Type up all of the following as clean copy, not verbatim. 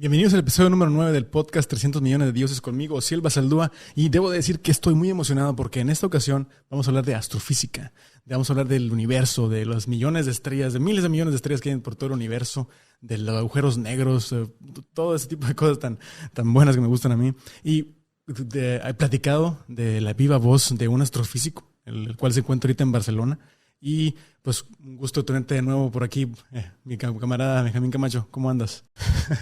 Bienvenidos al episodio número 9 del podcast 300 millones de dioses conmigo, Osiel Basaldúa, y debo decir que estoy muy emocionado porque en esta ocasión vamos a hablar de astrofísica, vamos a hablar del universo, de los millones de estrellas, de miles de millones de estrellas que hay por todo el universo, de los agujeros negros, todo ese tipo de cosas tan buenas que me gustan a mí. Y he platicado de la viva voz de un astrofísico, el cual se encuentra ahorita en Barcelona. Y pues un gusto tenerte de nuevo por aquí, mi camarada Benjamín Camacho. ¿Cómo andas?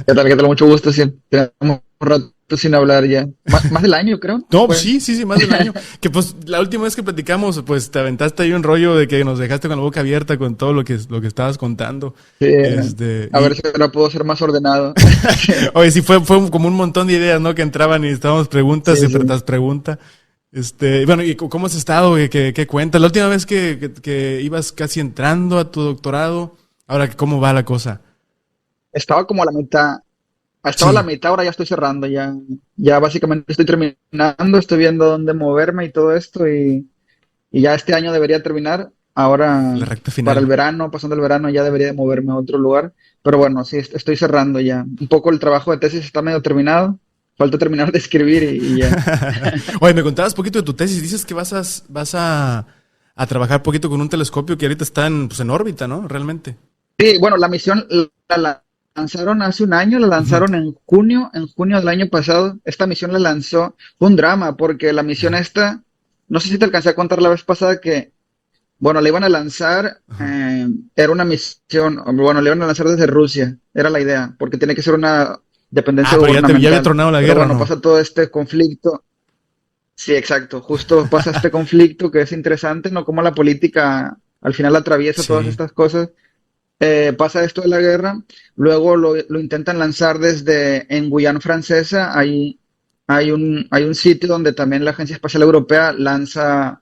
¿Qué tal? ¿Qué tal? Mucho gusto. Sí, tenemos un rato sin hablar ya. Más del año, creo. No, pues sí, más del año. Que pues la última vez que platicamos, pues te aventaste ahí un rollo de que nos dejaste con la boca abierta con todo lo que estabas contando. Sí, a ver si ahora puedo ser más ordenado. Oye, sí, fue como un montón de ideas, ¿no? Que entraban y estábamos preguntas Sí, y sí. tras pregunta. Bueno, ¿y cómo has estado? ¿Qué cuentas? La última vez que ibas casi entrando a tu doctorado, ahora, ¿cómo va la cosa? Estaba como a la mitad. Estaba a la Sí, mitad, ahora ya estoy cerrando. Ya básicamente estoy terminando. Estoy viendo dónde moverme y todo esto. Y ya este año debería terminar. Ahora, la recta para el final. verano, pasando el verano, ya debería de moverme a otro lugar. Pero bueno, sí, estoy cerrando ya. Un poco el trabajo de tesis está medio terminado. Falta terminar de escribir y ya. Oye, me contabas poquito de tu tesis. Dices que vas a trabajar poquito con un telescopio que ahorita está en órbita, ¿no? Realmente. Sí, bueno, la misión la lanzaron hace un año, la Ujú. lanzaron en junio del año pasado. Esta misión la lanzó, fue un drama, porque la misión Ajá, esta, no sé si te alcancé a contar la vez pasada que, bueno, la iban a lanzar, ajá. era una misión, bueno, la iban a lanzar desde Rusia, era la idea, porque tiene que ser una dependencia Pero ya había gubernamental. tronado la Pero guerra, ¿o bueno, no? pasa todo este conflicto. Sí, exacto, justo pasa este conflicto que es interesante, ¿no? Cómo la política al final atraviesa todas Sí. estas cosas. Pasa esto de la guerra, luego lo intentan lanzar desde en Guyana Francesa, hay un sitio donde también la Agencia Espacial Europea lanza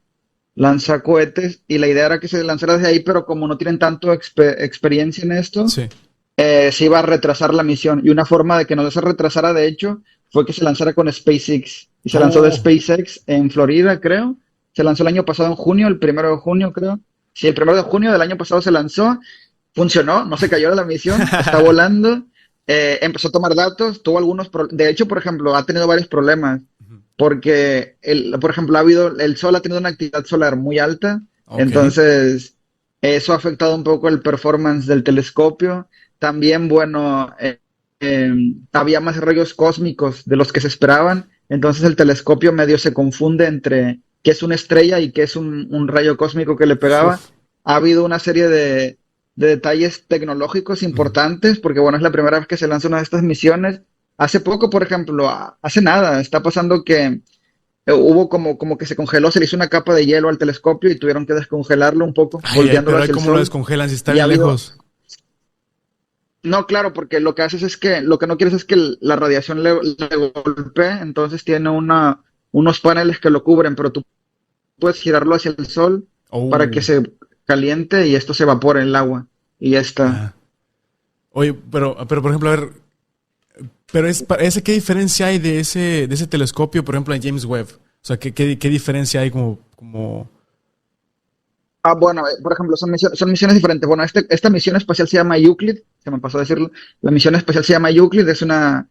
cohetes y la idea era que se lanzara desde ahí, pero como no tienen tanto experiencia en esto, Sí. se iba a retrasar la misión. Y una forma de que no se retrasara, de hecho, fue que se lanzara con SpaceX. Y se lanzó de Oh. SpaceX en Florida, creo. Se lanzó el año pasado en junio, el 1 de junio, creo. Sí, el 1 de junio del año pasado se lanzó. Funcionó, no se cayó de la misión, está volando. Empezó a tomar datos, tuvo algunos problemas. De hecho, por ejemplo, ha tenido varios problemas. Ujú. Porque, por ejemplo, el Sol ha tenido una actividad solar muy alta. Ok. Entonces, eso ha afectado un poco el performance del telescopio. También, bueno, eh, había más rayos cósmicos de los que se esperaban, entonces el telescopio medio se confunde entre qué es una estrella y qué es un rayo cósmico que le pegaba. Uf. Ha habido una serie de detalles tecnológicos Ujú. importantes, porque bueno, es la primera vez que se lanza una de estas misiones. Hace poco, por ejemplo, hace nada, está pasando que hubo como que se congeló, se le hizo una capa de hielo al telescopio y tuvieron que descongelarlo un poco, Ay, volteándolo pero hay hacia el cómo lo sol. descongelan si está Y ha bien habido, lejos. no, claro, porque lo que haces es que lo que no quieres es que la radiación le golpee, entonces tiene unos paneles que lo cubren, pero tú puedes girarlo hacia el sol para que Oh. se caliente y esto se evapore en el agua. Y ya está. Ya. Oye, pero por ejemplo, a ver, pero ese, ¿qué diferencia hay de ese telescopio, por ejemplo, en James Webb? O sea, ¿qué diferencia hay como... Bueno, por ejemplo, son misiones diferentes. Bueno, esta misión espacial se llama Euclid, se me pasó a decirlo. La misión espacial se llama Euclid, es una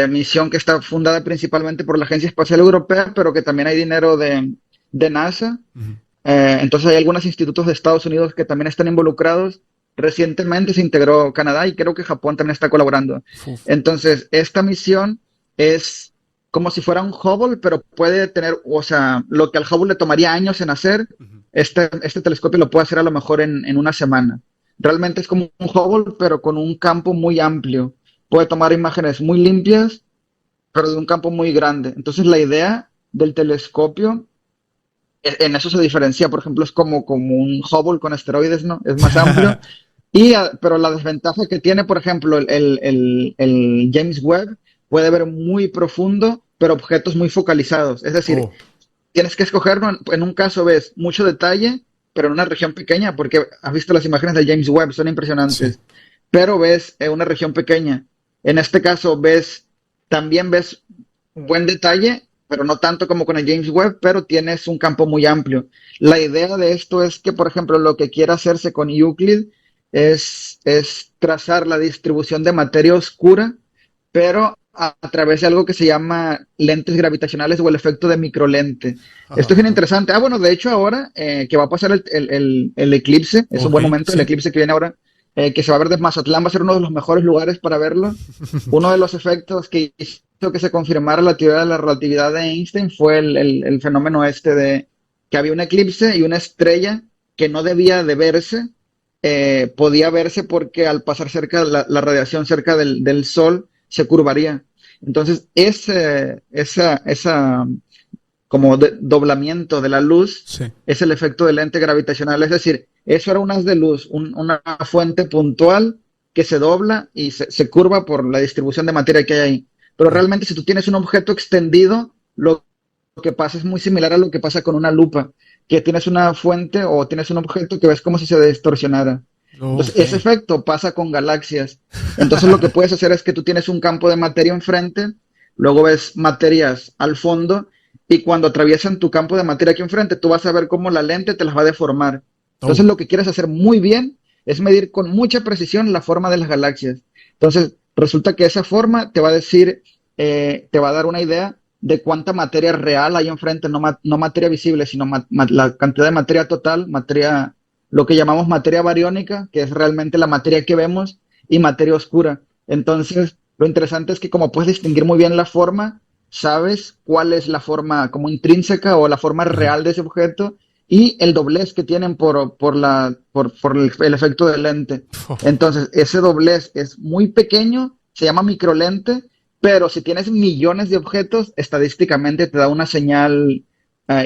misión que está fundada principalmente por la Agencia Espacial Europea, pero que también hay dinero de NASA. Ujú. Entonces hay algunos institutos de Estados Unidos que también están involucrados. Recientemente se integró Canadá y creo que Japón también está colaborando. Uf. Entonces, esta misión es como si fuera un Hubble, pero puede tener, o sea, lo que al Hubble le tomaría años en hacer, Ujú. este telescopio lo puede hacer a lo mejor en una semana. Realmente es como un Hubble, pero con un campo muy amplio. Puede tomar imágenes muy limpias, pero de un campo muy grande. Entonces, la idea del telescopio en eso se diferencia, por ejemplo, es como un Hubble con esteroides, ¿no? Es más amplio. Pero la desventaja que tiene, por ejemplo, el James Webb puede ver muy profundo, pero objetos muy focalizados. Es decir, Oh. tienes que escogerlo. En un caso ves mucho detalle, pero en una región pequeña, porque has visto las imágenes de James Webb, son Sí. impresionantes. Pero ves una región pequeña. En este caso también ves un buen detalle, pero no tanto como con el James Webb, pero tienes un campo muy amplio. La idea de esto es que, por ejemplo, lo que quiere hacerse con Euclid es trazar la distribución de materia oscura pero a través de algo que se llama lentes gravitacionales o el efecto de microlente. Esto es bien Ajá. interesante. Ah, bueno, de hecho ahora que va a pasar el eclipse, es un Ok, buen momento, el sí. eclipse que viene ahora, que se va a ver de Mazatlán, va a ser uno de los mejores lugares para verlo. Uno de los efectos que hizo que se confirmara la teoría de la relatividad de Einstein fue el fenómeno este de que había un eclipse y una estrella que no debía de verse, podía verse porque al pasar cerca, la radiación cerca del Sol se curvaría. Entonces, esa como doblamiento de la luz Sí. es el efecto del lente gravitacional. Es decir, eso era un haz de luz, una fuente puntual que se dobla y se curva por la distribución de materia que hay ahí. Pero Ya. realmente si tú tienes un objeto extendido, lo que pasa es muy similar a lo que pasa con una lupa, que tienes una fuente o tienes un objeto que ves como si se distorsionara. Entonces, Ok. ese efecto pasa con galaxias. Entonces, lo que puedes hacer es que tú tienes un campo de materia enfrente, luego ves materias al fondo, y cuando atraviesan tu campo de materia aquí enfrente, tú vas a ver cómo la lente te las va a deformar. Entonces, Oh. lo que quieres hacer muy bien es medir con mucha precisión la forma de las galaxias. Entonces, resulta que esa forma te va a decir, te va a dar una idea de cuánta materia real hay enfrente, no materia visible, sino la cantidad de materia total, materia, lo que llamamos materia bariónica, que es realmente la materia que vemos, y materia oscura. Entonces, lo interesante es que como puedes distinguir muy bien la forma, sabes cuál es la forma como intrínseca o la forma Ajá. real de ese objeto y el doblez que tienen por el efecto del lente. Entonces, ese doblez es muy pequeño, se llama microlente, pero si tienes millones de objetos, estadísticamente te da una señal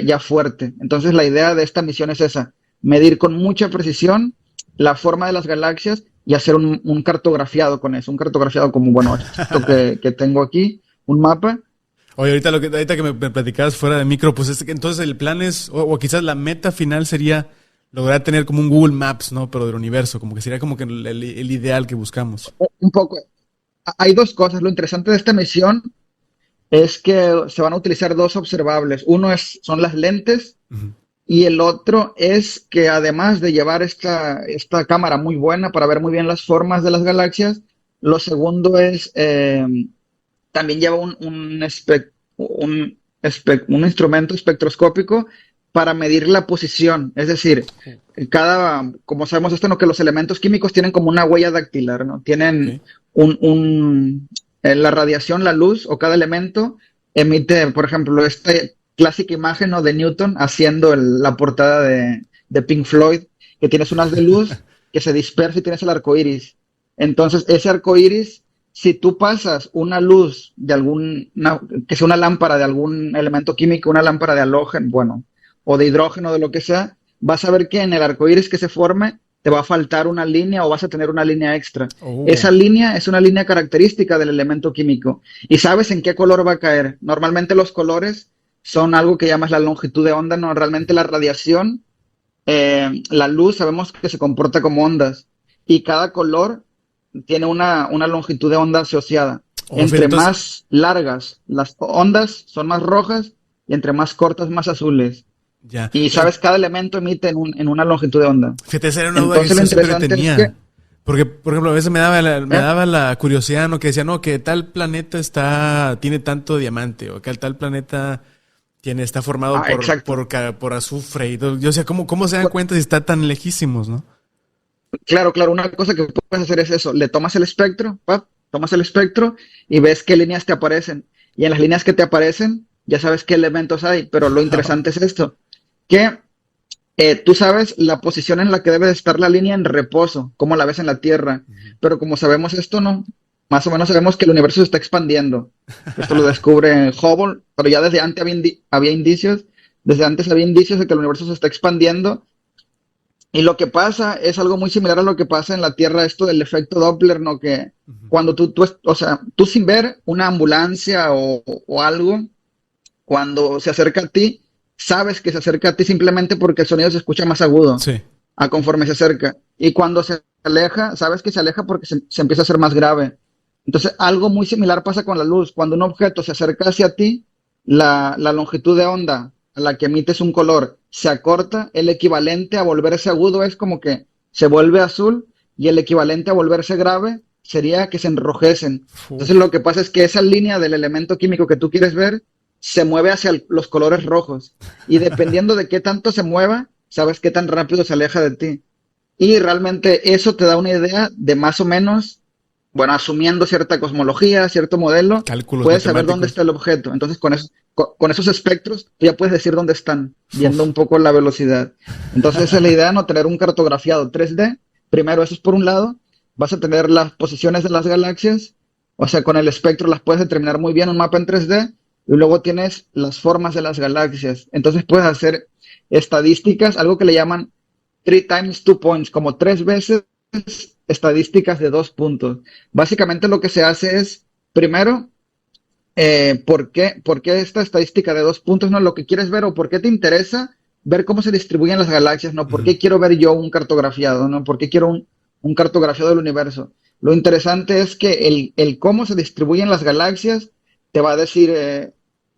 ya fuerte. Entonces la idea de esta misión es esa, medir con mucha precisión la forma de las galaxias y hacer un cartografiado con eso, un cartografiado como, bueno, esto que tengo aquí, un mapa. Oye, ahorita que me platicabas fuera de micro, pues es que entonces el plan es, o quizás la meta final sería lograr tener como un Google Maps, ¿no? Pero del universo, como que sería como que el ideal que buscamos. Un poco, hay dos cosas. Lo interesante de esta misión es que se van a utilizar dos observables. Uno son las lentes. Ujú. Y el otro es que además de llevar esta cámara muy buena para ver muy bien las formas de las galaxias, lo segundo es también lleva un instrumento espectroscópico para medir la posición. Es decir, como sabemos esto, ¿no? Que los elementos químicos tienen como una huella dactilar, ¿no? Tienen Ok. la radiación, la luz o cada elemento emite, por ejemplo, esta clásica imagen, ¿no? De Newton haciendo la portada de Pink Floyd, que tienes un haz de luz que se dispersa y tienes el arco iris. Entonces, ese arco iris, si tú pasas una luz que sea una lámpara de algún elemento químico, una lámpara de halógeno, bueno, o de hidrógeno, de lo que sea, vas a ver que en el arco iris que se forme te va a faltar una línea o vas a tener una línea extra. Oh. Esa línea es una línea característica del elemento químico y sabes en qué color va a caer. Normalmente los colores son algo que llamas la longitud de onda, no, realmente la radiación, la luz sabemos que se comporta como ondas y cada color tiene una longitud de onda asociada. Oh, fíjate, Entre entonces, más largas las ondas son más rojas y entre más cortas más azules. ya. Y sabes, cada elemento emite en una longitud de onda. Fíjate, esa era una duda que Entonces lo yo siempre interesante es que, tenía. Porque, por ejemplo, a veces me ¿eh? daba la curiosidad, ¿no? Que decía, no, que tal planeta tiene tanto diamante, o que tal planeta está formado Exacto. por azufre y todo. Yo sé, ¿cómo se dan cuenta si está tan lejísimos, no? Claro, claro, una cosa que puedes hacer es eso, le tomas el espectro, ¡pap! Tomas el espectro y ves qué líneas te aparecen. Y en las líneas que te aparecen, ya sabes qué elementos hay, pero lo interesante es esto, que tú sabes la posición en la que debe de estar la línea en reposo, como la ves en la Tierra, Ujú. pero como sabemos esto, no, más o menos sabemos que el universo se está expandiendo. Esto lo descubre Hubble, pero ya desde antes había indicios, desde antes había indicios de que el universo se está expandiendo. Y lo que pasa es algo muy similar a lo que pasa en la Tierra, esto del efecto Doppler, ¿no? Que Ujú. cuando o sea, tú sin ver una ambulancia o algo, cuando se acerca a ti, sabes que se acerca a ti simplemente porque el sonido se escucha más agudo Sí. a conforme se acerca. Y cuando se aleja, sabes que se aleja porque se empieza a hacer más grave. Entonces, algo muy similar pasa con la luz. Cuando un objeto se acerca hacia ti, la longitud de onda a la que emites un color se acorta, el equivalente a volverse agudo es como que se vuelve azul y el equivalente a volverse grave sería que se enrojecen. Entonces Uf. lo que pasa es que esa línea del elemento químico que tú quieres ver se mueve hacia los colores rojos. Y dependiendo de qué tanto se mueva, sabes qué tan rápido se aleja de ti. Y realmente eso te da una idea de más o menos, bueno, asumiendo cierta cosmología, cierto modelo, Cálculos puedes saber dónde está matemáticos. el objeto. Entonces, con esos espectros, tú ya puedes decir dónde están, viendo Uf. un poco la velocidad. Entonces, esa es la idea, no tener un cartografiado 3D. Primero, eso es por un lado. Vas a tener las posiciones de las galaxias, o sea, con el espectro las puedes determinar muy bien, un mapa en 3D, y luego tienes las formas de las galaxias. Entonces, puedes hacer estadísticas, algo que le llaman 3 times 2 points, como 3 veces estadísticas de 2 puntos. Básicamente lo que se hace es, primero, ¿por qué esta estadística de 2 puntos? No, lo que quieres ver o por qué te interesa ver cómo se distribuyen las galaxias, no, por Ujú. qué quiero ver yo un cartografiado, no, por qué quiero un cartografiado del universo. Lo interesante es que el cómo se distribuyen las galaxias te va a decir,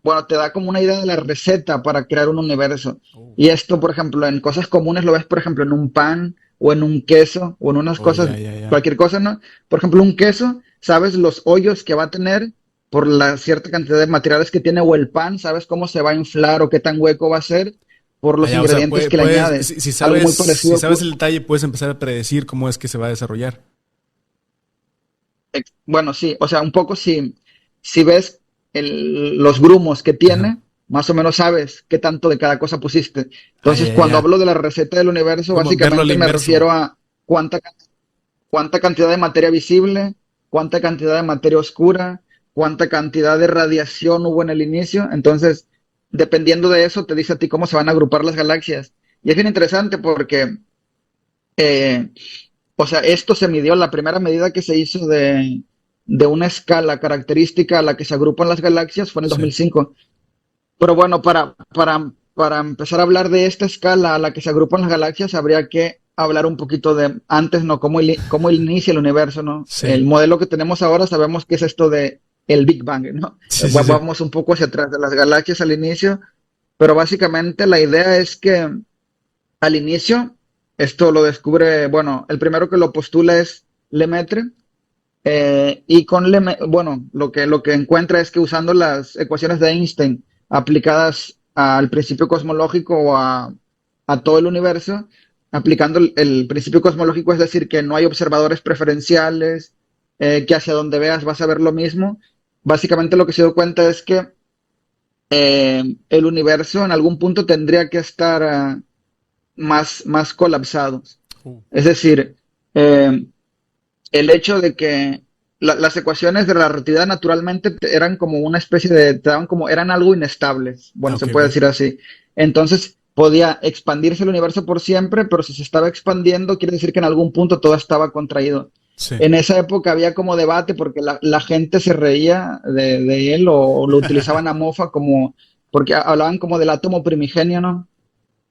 bueno, te da como una idea de la receta para crear un universo. Oh, Y esto, por ejemplo, en cosas comunes lo ves, por ejemplo, en un pan o en un queso o en unas oh, cosas, ya, ya, ya. cualquier cosa, ¿no? Por ejemplo, un queso, sabes los hoyos que va a tener por la cierta cantidad de materiales que tiene, o el pan, sabes cómo se va a inflar o qué tan hueco va a ser por Ah, los ya, o sea, ingredientes que le puedes, añades. Algo muy si parecido, sabes el detalle, puedes empezar a predecir cómo es que se va a desarrollar. bueno, sí, o sea, un poco si ves los grumos que Ajá. tiene, más o menos sabes qué tanto de cada cosa pusiste. Ah, Entonces, ya, ya, cuando ya. hablo de la receta del universo, Como verlo a la básicamente me inverso. refiero a cuánta, cuánta cantidad de materia visible, cuánta cantidad de materia oscura, cuánta cantidad de radiación hubo en el inicio. Entonces, dependiendo de eso, te dice a ti cómo se van a agrupar las galaxias. Y es bien interesante porque, eh, o sea, esto se midió, la primera medida que se hizo de una escala característica a la que se agrupan las galaxias fue en el Sí. 2005. Pero bueno, para empezar a hablar de esta escala a la que se agrupan las galaxias, habría que hablar un poquito de antes, ¿no? Cómo inicia el universo, ¿no? Sí. El modelo que tenemos ahora sabemos que es esto de el Big Bang, ¿no? Sí, sí, sí. Vamos un poco hacia atrás de las galaxias al inicio, pero básicamente la idea es que al inicio, esto lo descubre, bueno, el primero que lo postula es Lemaitre, y bueno, lo que encuentra es que usando las ecuaciones de Einstein aplicadas al principio cosmológico o a todo el universo, aplicando el principio cosmológico, es decir, que no hay observadores preferenciales, que hacia donde veas vas a ver lo mismo. Básicamente lo que se dio cuenta es que el universo en algún punto tendría que estar más colapsado. Uh, Es decir, eh, el hecho de que las ecuaciones de la relatividad naturalmente eran como una especie de, te daban como, eran algo inestables, bueno, ok, se puede ok. decir así. Entonces podía expandirse el universo por siempre, pero si se estaba expandiendo, quiere decir que en algún punto todo estaba contraído. Sí. En esa época había como debate porque la gente se reía de él o lo utilizaban a mofa como, porque hablaban como del átomo primigenio, ¿no?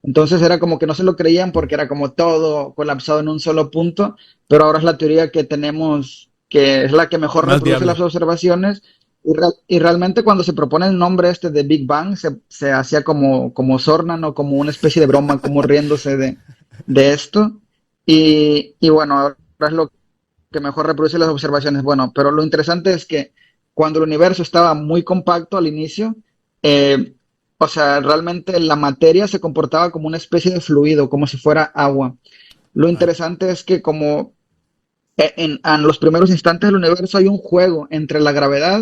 Entonces era como que no se lo creían porque era como todo colapsado en un solo punto, pero ahora es la teoría que tenemos, que es la que mejor Más reproduce las viable. observaciones. Y realmente cuando se propone el nombre este de Big Bang, se hacía como sorna, ¿no? Como una especie de broma, como riéndose de esto. Y bueno, ahora es lo que mejor reproduce las observaciones. Bueno, pero lo interesante es que cuando el universo estaba muy compacto al inicio, eh, o sea, realmente la materia se comportaba como una especie de fluido, como si fuera agua. Lo Ah, interesante es que como en los primeros instantes del universo hay un juego entre la gravedad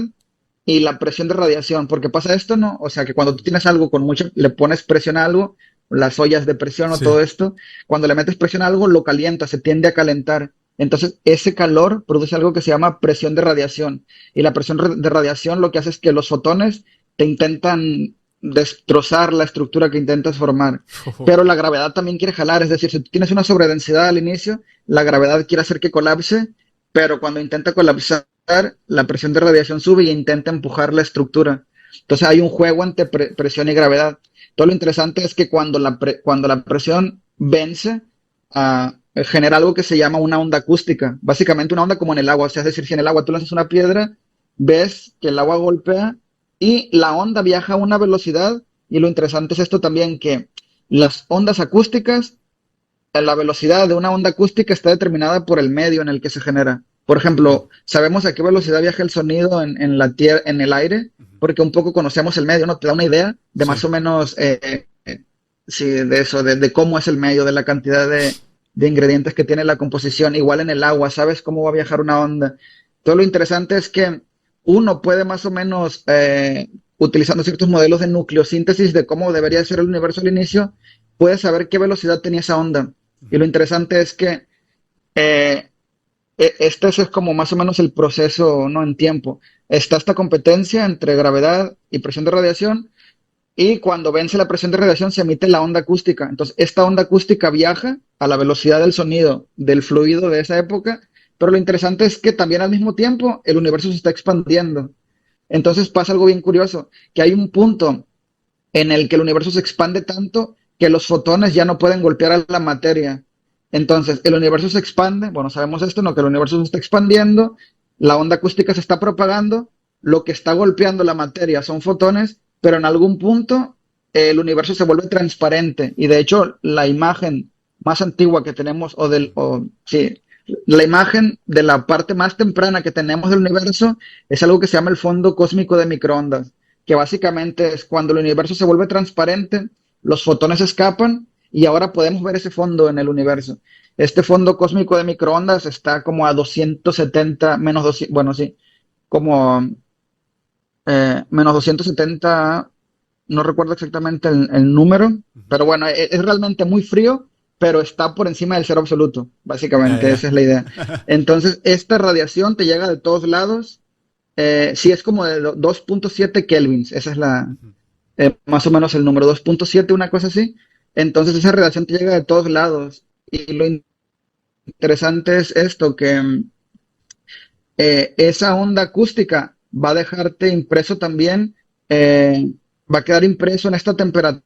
y la presión de radiación, porque pasa esto, ¿no? O sea, que cuando tú tienes algo con mucho, le pones presión a algo, las ollas de presión o sí. todo esto, cuando le metes presión a algo, lo calienta, se tiende a calentar. Entonces, ese calor produce algo que se llama presión de radiación. Y la presión de radiación lo que hace es que los fotones te intentan destrozar la estructura que intentas formar. Pero la gravedad también quiere jalar, es decir, si tú tienes una sobredensidad al inicio, la gravedad quiere hacer que colapse, pero cuando intenta colapsar, la presión de radiación sube y intenta empujar la estructura. Entonces hay un juego entre presión y gravedad. Todo lo interesante es que cuando la presión vence, genera algo que se llama una onda acústica. Básicamente una onda como en el agua. O sea, es decir, si en el agua tú lanzas una piedra, ves que el agua golpea y la onda viaja a una velocidad. Y lo interesante es esto también, que las ondas acústicas, la velocidad de una onda acústica está determinada por el medio en el que se genera. Por ejemplo, sabemos a qué velocidad viaja el sonido en la tierra, en el aire, porque un poco conocemos el medio, ¿no? Te da una idea de más Sí. o menos, sí, de eso, de cómo es el medio, de la cantidad de ingredientes que tiene la composición. Igual en el agua, sabes cómo va a viajar una onda. Todo lo interesante es que uno puede más o menos, utilizando ciertos modelos de nucleosíntesis de cómo debería ser el universo al inicio, puede saber qué velocidad tenía esa onda. Y lo interesante es que eh, este es como más o menos el proceso, ¿no? En tiempo. Está esta competencia entre gravedad y presión de radiación, y cuando vence la presión de radiación se emite la onda acústica. Entonces, esta onda acústica viaja a la velocidad del sonido del fluido de esa época, pero lo interesante es que también al mismo tiempo el universo se está expandiendo. Entonces pasa algo bien curioso, que hay un punto en el que el universo se expande tanto que los fotones ya no pueden golpear a la materia. Entonces, el universo se expande, bueno, sabemos esto, ¿no? Que el universo se está expandiendo, la onda acústica se está propagando, lo que está golpeando la materia son fotones, pero en algún punto el universo se vuelve transparente y de hecho la imagen más antigua que tenemos, sí, la imagen de la parte más temprana que tenemos del universo es algo que se llama el fondo cósmico de microondas, que básicamente es cuando el universo se vuelve transparente, los fotones escapan y ahora podemos ver ese fondo en el universo. Este fondo cósmico de microondas está como a 270, menos 200, bueno, sí, como menos 270, no recuerdo exactamente el número, pero bueno, es realmente muy frío, pero está por encima del cero absoluto, Ya, básicamente, ya. esa es la idea. Entonces, esta radiación te llega de todos lados, sí es como de 2.7 kelvins, esa es más o menos el número, 2.7, una cosa así. Entonces, esa radiación te llega de todos lados. Y lo interesante es esto, que esa onda acústica va a dejarte impreso también, eh, va a quedar impreso en esta temperatura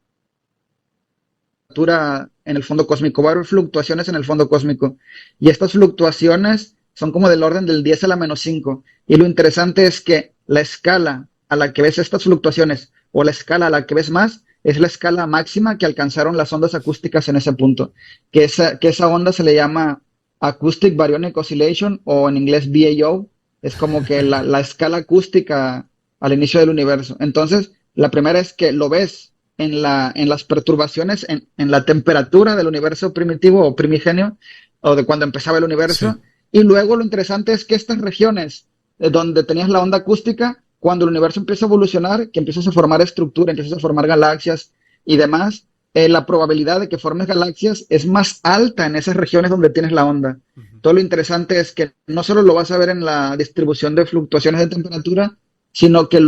en el fondo cósmico, va a haber fluctuaciones en el fondo cósmico. Y estas fluctuaciones son como del orden del 10 a la menos 5. Y lo interesante es que la escala a la que ves estas fluctuaciones o la escala a la que ves más es la escala máxima que alcanzaron las ondas acústicas en ese punto. Que esa onda se le llama Acoustic Baryonic Oscillation o en inglés BAO. Es como que la escala acústica al inicio del universo. Entonces, la primera es que lo ves en las perturbaciones, en la temperatura del universo primitivo o primigenio, o de cuando empezaba el Sí. universo. Y luego lo interesante es que estas regiones donde tenías la onda acústica, cuando el universo empieza a evolucionar, que empiezas a formar estructura, empiezas a formar galaxias y demás, la probabilidad de que formes galaxias es más alta en esas regiones donde tienes la onda. Todo lo interesante es que no solo lo vas a ver en la distribución de fluctuaciones de temperatura, sino que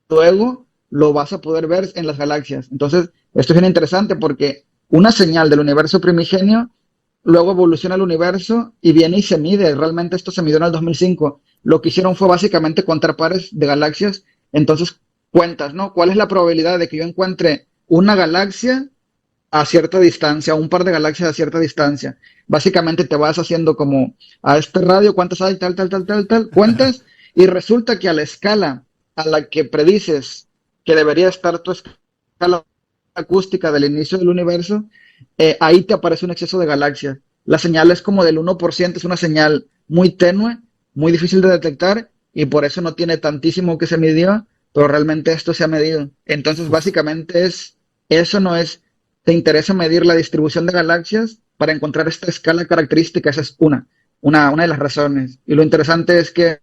luego lo vas a poder ver en las galaxias. Entonces, esto es bien interesante porque una señal del universo primigenio luego evoluciona el universo y viene y se mide. Realmente esto se midió en el 2005. Lo que hicieron fue básicamente contar pares de galaxias. Entonces, cuentas, ¿no? ¿Cuál es la probabilidad de que yo encuentre una galaxia a cierta distancia, un par de galaxias a cierta distancia? Básicamente te vas haciendo como a este radio, cuántas hay, tal, tal, tal, tal, tal, cuentas, y resulta que a la escala a la que predices que debería estar tu escala acústica del inicio del universo, ahí te aparece un exceso de galaxias. La señal es como del 1%, es una señal muy tenue, muy difícil de detectar, y por eso no tiene tantísimo que se midió, pero realmente esto se ha medido. Entonces, Uf. básicamente eso no es, te interesa medir la distribución de galaxias para encontrar esta escala característica, esa es una de las razones. Y lo interesante es que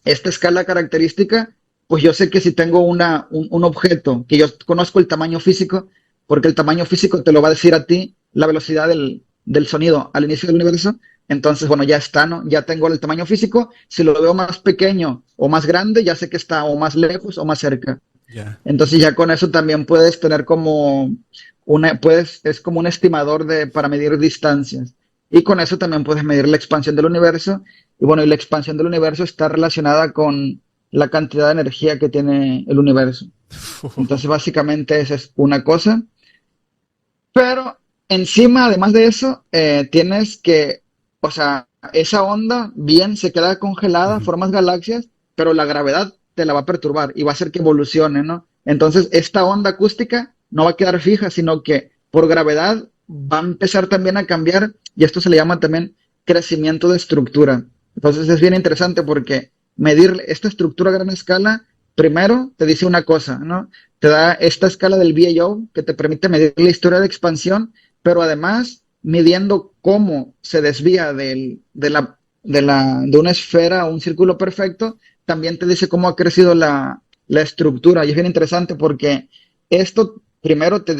esta escala característica, pues yo sé que si tengo un objeto, que yo conozco el tamaño físico, porque el tamaño físico te lo va a decir a ti la velocidad del sonido al inicio del universo, entonces, bueno, ya está, ¿no? Ya tengo el tamaño físico, si lo veo más pequeño o más grande, ya sé que está o más lejos o más cerca. Ya. Entonces ya con eso también puedes tener como es como un estimador para medir distancias. Y con eso también puedes medir la expansión del universo. Y bueno, y la expansión del universo está relacionada con la cantidad de energía que tiene el universo. Entonces básicamente esa es una cosa. Pero encima, además de eso, tienes que, o sea, esa onda bien se queda congelada, Ujú. formas galaxias, pero la gravedad te la va a perturbar y va a hacer que evolucione, ¿no? Entonces, esta onda acústica no va a quedar fija, sino que por gravedad va a empezar también a cambiar y esto se le llama también crecimiento de estructura. Entonces es bien interesante porque medir esta estructura a gran escala, primero te dice una cosa, ¿no? Te da esta escala del VAO que te permite medir la historia de expansión, pero además midiendo cómo se desvía de una esfera a un círculo perfecto, también te dice cómo ha crecido la estructura. Y es bien interesante porque esto primero te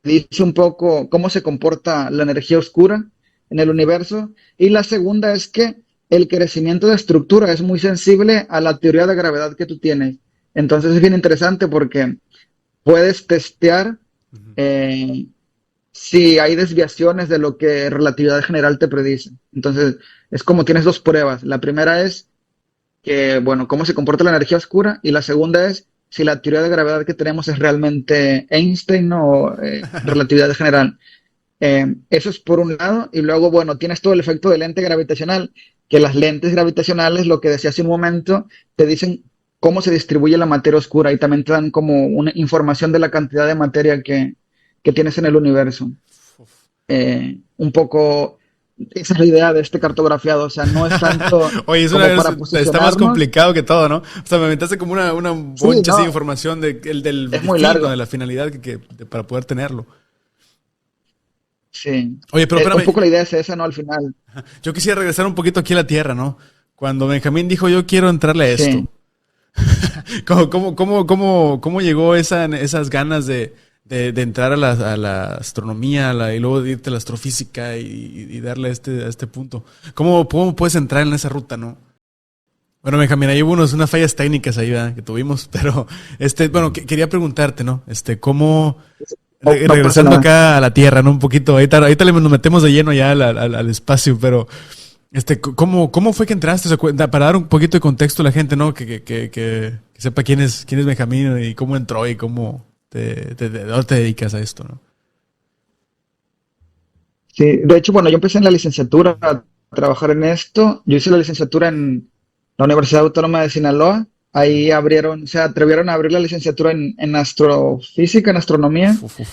dice un poco cómo se comporta la energía oscura en el universo. Y la segunda es que el crecimiento de estructura es muy sensible a la teoría de gravedad que tú tienes. Entonces es bien interesante porque puedes testear Ujú. eh, si hay desviaciones de lo que relatividad general te predice. Entonces es como tienes dos pruebas. La primera es que, bueno, cómo se comporta la energía oscura, y la segunda es si la teoría de gravedad que tenemos es realmente Einstein, ¿no? O relatividad general. Eso es por un lado, y luego, bueno, tienes todo el efecto de lente gravitacional, que las lentes gravitacionales, lo que decía hace un momento, te dicen cómo se distribuye la materia oscura y también te dan como una información de la cantidad de materia que tienes en el universo. Un poco, esa es la idea de este cartografiado, o sea, no es tanto Oye, como para está más posicionarnos. complicado que todo, ¿no? O sea, me inventaste como una Sí, boncha así de no, información es del muy fin, ¿no? De largo. la finalidad para poder tenerlo. Sí. Oye, pero Un espérame, poco la idea es esa, ¿no? Al final. yo quisiera regresar un poquito aquí a la Tierra, ¿no? Cuando Benjamín dijo, yo quiero entrarle a esto. Sí. ¿Cómo llegó esas ganas de entrar a la astronomía y luego de irte a la astrofísica y darle a este punto? ¿Cómo puedes entrar en esa ruta, no? Bueno, Benjamín, ahí hubo unas fallas técnicas ahí, ¿verdad? Que tuvimos, pero, bueno, quería preguntarte, ¿no? ¿Cómo, No pasa regresando nada. acá a la Tierra, ¿no? Un poquito, ahorita nos metemos de lleno ya al espacio, pero, ¿cómo fue que entraste? O sea, para dar un poquito de contexto a la gente, ¿no? Que sepa quién es Benjamín y cómo entró y cómo de dónde te dedicas a esto, ¿no? Sí, de hecho, bueno, yo empecé en la licenciatura a trabajar en esto. Yo hice la licenciatura en la Universidad Autónoma de Sinaloa. Ahí abrieron, se atrevieron a abrir la licenciatura en astrofísica, en astronomía. Uf, uf, uf.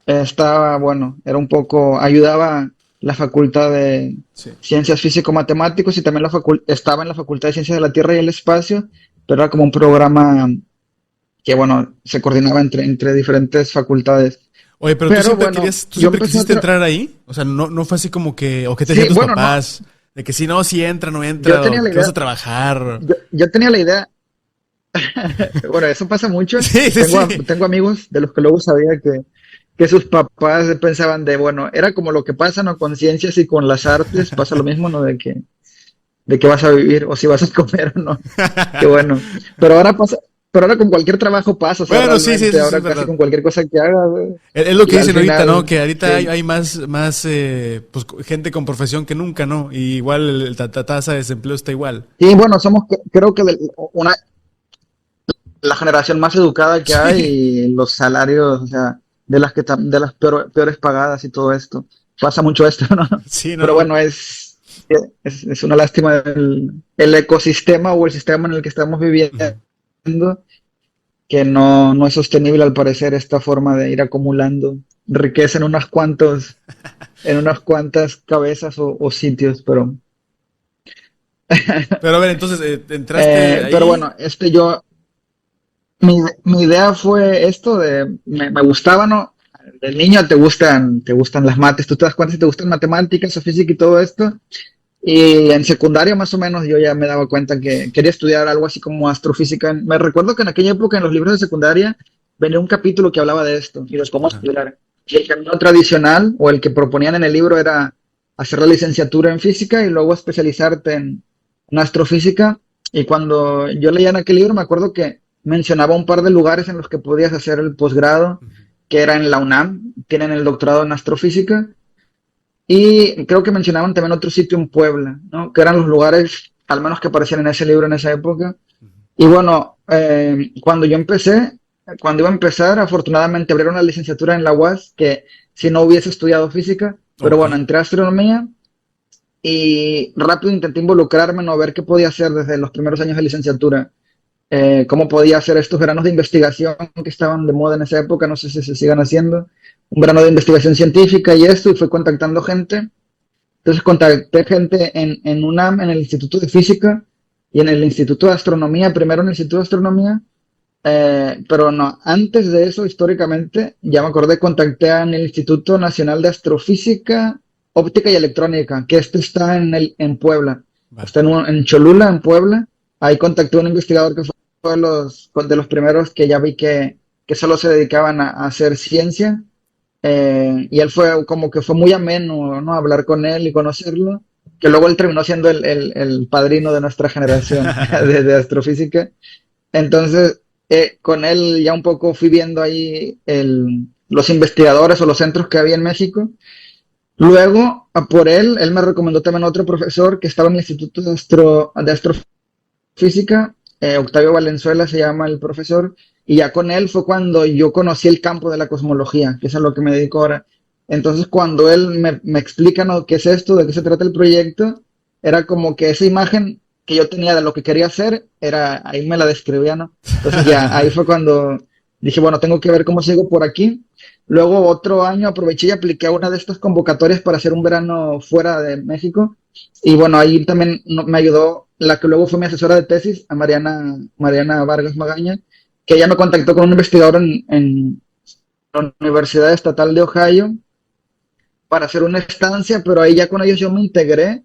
Estaba, bueno, era un poco, ayudaba la Facultad de Sí. Ciencias Físico-Matemáticos, y también estaba en la Facultad de Ciencias de la Tierra y el Espacio, pero era como un programa que, bueno, se coordinaba entre diferentes facultades. Oye, pero Pero bueno, tú yo siempre empecé a quisiste entrar ahí, o sea, no fue así como que, o qué te decían Sí, tus bueno, no, papás, de que si no, si entra, no yo entra, tenía o la que vas idea, a trabajar. yo tenía la idea, bueno, eso pasa mucho. Sí, sí, sí. Tengo amigos de los que luego sabía que sus papás pensaban de, bueno, era como lo que pasa, ¿no? Con ciencias y con las artes, pasa lo mismo, ¿no? De que vas a vivir o si vas a comer o no. Que bueno, pero ahora pasa, pero ahora con cualquier trabajo pasa, o sea, Bueno, sí, sí, realmente, eso sí ahora es casi verdad. con cualquier cosa que haga, güey, Es lo que al dicen ahorita, ¿no? final, Que ahorita sí. hay más pues, gente con profesión que nunca, ¿no? Y igual la tasa de desempleo está igual. Y bueno, somos, creo que la generación más educada que hay, Sí, y los salarios, o sea, de las peores pagadas y todo esto. Pasa mucho esto, ¿no? sí, Pero no. bueno, es una lástima el ecosistema o el sistema en el que estamos viviendo, Ujú. que no es sostenible al parecer esta forma de ir acumulando riqueza en unas cuantas cabezas o sitios, Pero a ver, entonces, entraste pero ahí. bueno, mi idea fue esto me gustaba, ¿no? Del niño te gustan las mates, tú te das cuenta si te gustan matemáticas o física y todo esto. Y en secundaria más o menos yo ya me daba cuenta que quería estudiar algo así como astrofísica. Me recuerdo que en aquella época en los libros de secundaria venía un capítulo que hablaba de esto y de cómo Ajá. estudiar. Y el camino tradicional o el que proponían en el libro era hacer la licenciatura en física y luego especializarte en astrofísica. Y cuando yo leía en aquel libro me acuerdo que mencionaba un par de lugares en los que podías hacer el posgrado, Ujú. que era en la UNAM, tienen el doctorado en astrofísica, y creo que mencionaban también otro sitio en Puebla, ¿no? Que eran los lugares, al menos que aparecían en ese libro en esa época. Ujú. Y bueno, cuando iba a empezar, afortunadamente abrieron la licenciatura en la UAS, que si no hubiese estudiado física, pero Ok. bueno, entré a astronomía y rápido intenté involucrarme, no ver qué podía hacer desde los primeros años de licenciatura. Cómo podía hacer estos veranos de investigación que estaban de moda en esa época, no sé si se sigan haciendo, un verano de investigación científica y esto, y fui contactando gente. Entonces contacté gente en UNAM, en el Instituto de Física y en el Instituto de Astronomía, primero en el Instituto de Astronomía, pero no, antes de eso, históricamente, ya me acordé, contacté en el Instituto Nacional de Astrofísica, Óptica y Electrónica, que este está en Puebla, Va. está en Cholula, en Puebla. Ahí contacté a un investigador que fue de los primeros que ya vi que solo se dedicaban a hacer ciencia. Y él fue como que fue muy ameno, ¿no? Hablar con él y conocerlo, que luego él terminó siendo el padrino de nuestra generación de astrofísica. Entonces, con él ya un poco fui viendo ahí los investigadores o los centros que había en México. Luego, por él me recomendó también otro profesor que estaba en el Instituto de Astrofísica, Octavio Valenzuela se llama el profesor, y ya con él fue cuando yo conocí el campo de la cosmología, que es a lo que me dedico ahora. Entonces, cuando él me explica, ¿no?, qué es esto, de qué se trata el proyecto, era como que esa imagen que yo tenía de lo que quería hacer, ahí me la describía, ¿no? Entonces ya ahí fue cuando dije, bueno, tengo que ver cómo sigo por aquí. Luego otro año aproveché y apliqué a una de estas convocatorias para hacer un verano fuera de México. Y bueno, ahí también me ayudó la que luego fue mi asesora de tesis, a Mariana Vargas Magaña, que ella me contactó con un investigador en la Universidad Estatal de Ohio para hacer una estancia, pero ahí ya con ellos yo me integré,